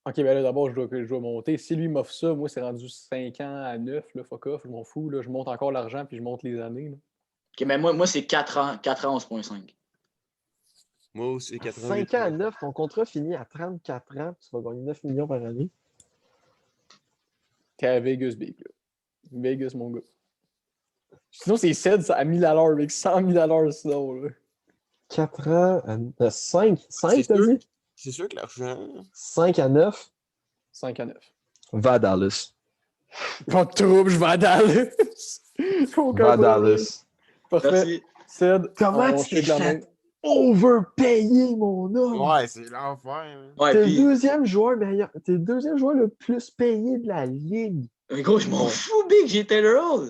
Ok, ben là, d'abord, je dois monter. Si lui m'offre ça, moi, c'est rendu 5 ans à 9, là, fuck off, je m'en fous. Là. Je monte encore l'argent, puis je monte les années. Là. Ok, mais moi c'est 4 ans 11,5. Moi aussi, À 88. 5 ans à 9, ton contrat finit à 34 ans, puis tu vas gagner 9 millions par année. T'es à Vegas, big. Là. Vegas, mon gars. Sinon, c'est 7 à 1000 à l'heure, mec. 100 000 à l'heure, sinon. Là. 4 ans à 5, C'est t'as sûr. dit? C'est sûr que l'argent. 5 à 9, 5 à 9. va à Dallas. Pas de trouble, je vais à Dallas. Aucun Va à problème. Dallas. Parfait. Merci. Ced, Comment on tu t'es shake la main. fait overpayer, mon homme? Ouais, c'est l'enfer. Man. Ouais, T'es le puis deuxième joueur meilleur. T'es le deuxième joueur le plus payé de la ligue. Mais gros, je m'en fous, Big, j'ai Taylor Hall.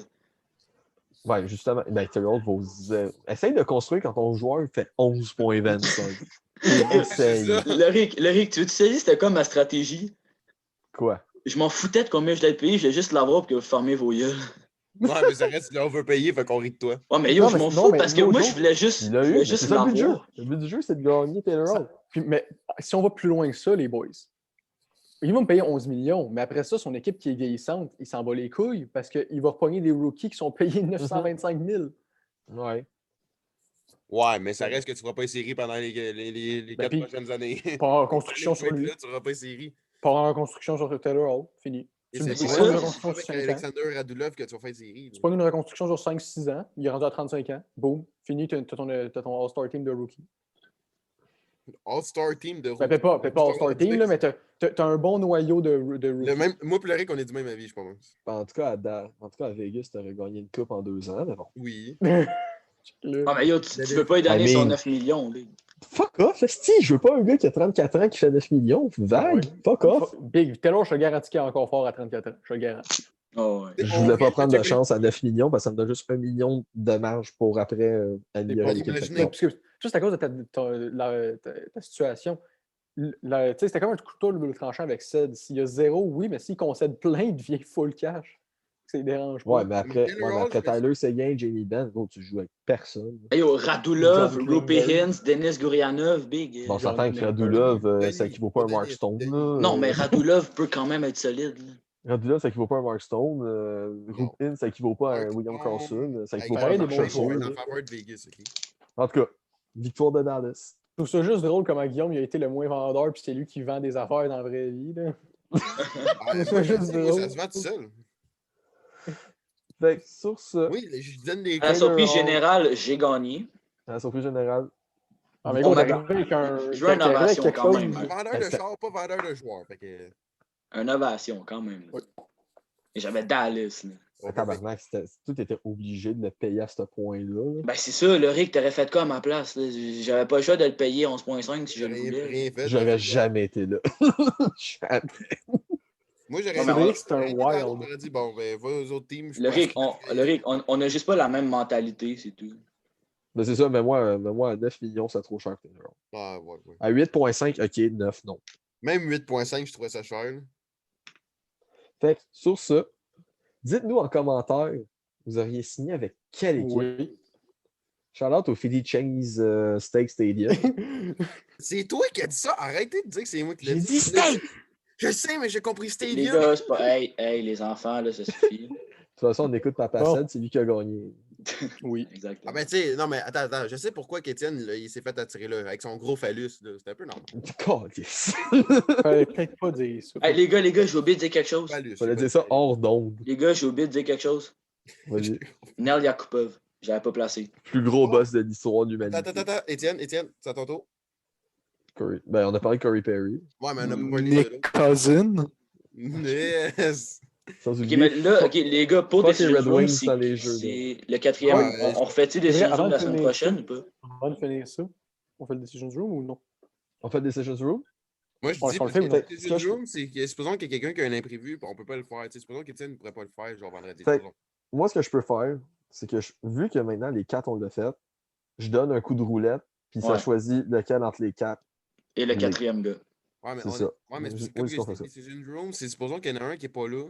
Ouais, justement, ben, Taylor Hall vaut zéro. Essaye de construire quand ton joueur fait 11,25. Essaye. ça. Loric, tu sais, c'était comme ma stratégie? Quoi? Je m'en foutais de combien je devais payer, je voulais juste l'avoir pour que vous fermiez vos gueules. Ouais, mais ça reste là, on veut payer, fait qu'on rit de toi. Ouais, mais yo, Non, je mais m'en non, fous mais parce que yo, moi, yo, je voulais Il juste, l'a eu, mais c'est ça le but du jeu. l'avoir. Le but du jeu, c'est de gagner Taylor Hall. Puis, mais si on va plus loin que ça, les boys, ils vont me payer 11 millions, mais après ça, son équipe qui est vieillissante, il s'en bat les couilles parce qu'il va repogner des rookies qui sont payés 925 000. Ouais. Ouais, mais ça reste que tu feras pas une série pendant les Ben, 4 puis, prochaines années. Pas en construction sur lui. Là, tu feras pas une série. Pas en construction sur Taylor Hall. Fini. Et Tu c'est prends ça, une pas reconstruction avec sur 5 ans. Alexander Radulov que tu vas faire une série. Tu prends une reconstruction sur 5-6 ans. Il est rendu à 35 ans. Boum. Fini. T'as ton All-Star Team de rookie. All-Star Team de Ben, peut-être pas All-Star Team, là, mais t'as un bon noyau de rookie. Moi, puis Loric, on est du même avis, je pense. En tout cas, à Vegas, tu aurais gagné une coupe en 2 ans, mais bon. Oui. Ah, mais yo, tu veux pas lui donner son 9 millions, Big. Fuck off, esti, je veux pas un gars qui a 34 ans qui fait 9 millions. Vague, fuck off. Big, Taylor, je te garantis qu'il est encore fort à 34 ans. Je te garantis. Oh, ouais. Je voulais pas prendre de chance à 9 millions parce que ça me donne juste 1 million de marge pour après améliorer l'équipe. imaginez- Parce que juste à cause de ta situation, c'était comme un couteau le tranchant avec Ced. S'il y a zéro, oui, mais s'il concède plein, il devient full cash. Ça ne dérange pas. Ouais, mais après Tyler Seguin, Jamie Benn, gros, tu joues avec personne. Hey, yo, Radulov, John Rupe Klingberg. Hintz, Denis Gurianov, Big. Bon, on John s'entend que Klingberg. Radulov, ça équivaut pas à Mark Stone. Là. Non, mais Radulov peut quand même être solide. Là. Radulov, ça équivaut pas à Mark Stone. Rupin, ça équivaut pas à William Carlson. Ça équivaut pas à Pareil, des Mark bons Stone. joueurs. en faveur de Vegas, ok? En tout cas, victoire de Dallas. Je trouve ça juste drôle comment Guillaume il a été le moins vendeur, puis c'est lui qui vend des affaires dans la vraie vie. Là. Ouais, C'est moi, juste je dis, moi, drôle. ça se vend tout seul. Fait que sur ce, Oui, je donne des À la Taylor surprise Hall. générale, j'ai gagné. à la surprise générale, Ah, mais On gros, m'a- t'es arrivé avec un. Je veux une t'es arrivé avec ovation quelque quand chose. même. Vendeur de char, pas vendeur de joueur. Fait que. Une ovation, quand même. Oui. Et j'avais Dallas. Là. tabarnak, tout était obligé de le payer à ce point-là. Là. Ben, c'est ça, le Rick, t'aurais fait quoi à ma place? Là? J'avais pas le choix de le payer 11,5 si je le J'aurais voulais. rien fait. J'aurais jamais été là. Jamais. Moi, j'aurais Non, mais Cédric, c'est un j'aurais été dans wild. l'autre, j'aurais dit, bon, ben, va aux autres teams. je Le Rick, pense que- on a juste pas la même mentalité, c'est tout. Mais c'est ça, mais moi, à 9 millions, c'est trop cher. Taylor. Ah, ouais, ouais. À 8,5, ok, 9, non. Même 8,5, je trouvais ça cher. là. Fait que, sur ça, dites-nous en commentaire, vous auriez signé avec quelle équipe? Oui. Shout-out au Philly Cheese Steak Stadium. C'est toi qui as dit ça. Arrêtez de dire que c'est moi qui l'ai J'ai dit. dit steak! Je sais, mais j'ai compris Les Stadium. gars, c'est pas. Hey, les enfants, là, ça suffit. De toute façon, on écoute Papa Bon. Ced, c'est lui qui a gagné. Oui. Exactement. Ah, ben, tu sais, non, mais attends. Je sais pourquoi qu'Étienne, là, il s'est fait attirer là, avec son gros phallus. là. C'était un peu normal. Calice. Fallait peut-être pas dire ça. Hey, les gars, j'ai oublié de dire quelque chose. Phallus. Fallait dire ça hors d'onde. Les gars, j'ai oublié de dire quelque chose. Vas-y. Nel Yakupov, j'avais pas placé. Plus gros boss de l'histoire de l'humanité. Attends. Étienne, c'est à ton tour. Ben, on a parlé de Corey Perry. Ouais, mais on a pas parlé de Nick Cousin. Yes. Sans Ok, oublier, mais là, ok, les gars, pour fuck les Decision Red Room, Wings dans les jeux, c'est le quatrième. Ouais, on refait-tu vrai, Decision avant Room de la semaine finir prochaine ça. ou pas? Avant de finir ça, on fait le Decision Room ou non? on fait Decisions Room. Moi, je Ouais, dis, si on le parce fait, que peut-être- le ce que je- Decision Room, c'est que supposons qu'il y a quelqu'un qui a un imprévu, puis on peut pas le faire. Tu sais, supposons qu'Étienne ne pourrait pas le faire, genre vendredi. Fait- supposons. Moi, ce que je peux faire, c'est que vu que maintenant les 4 on l'a fait, je donne un coup de roulette, puis ça Ouais. choisit lequel entre les 4. Et le Oui. quatrième gars. Ouais, mais c'est on ça. ouais, mais Oui, c'est comme c'est que qu'on fait ça. Decision Room, c'est supposons qu'il y en a un qui est pas là.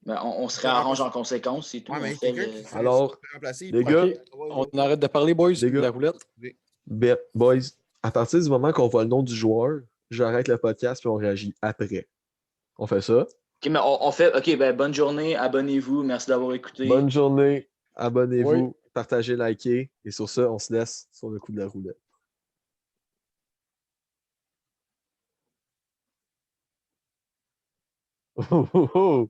Ben, on se réarrange en conséquence, c'est tout. Ouais, On mais fait quelqu'un le- qui fait Alors, remplacer, les il gars, prend- On arrête de parler, boys, Les de gars. la roulette. Boys, à partir du moment qu'on voit le nom du joueur, j'arrête le podcast puis on réagit après. On fait ça. Ok, mais on fait. Ok, ben bonne journée, abonnez-vous, merci d'avoir écouté. Bonne journée, abonnez-vous, Oui. partagez, likez, et sur ça, on se laisse sur le coup de la roulette. Oh, oh, oh.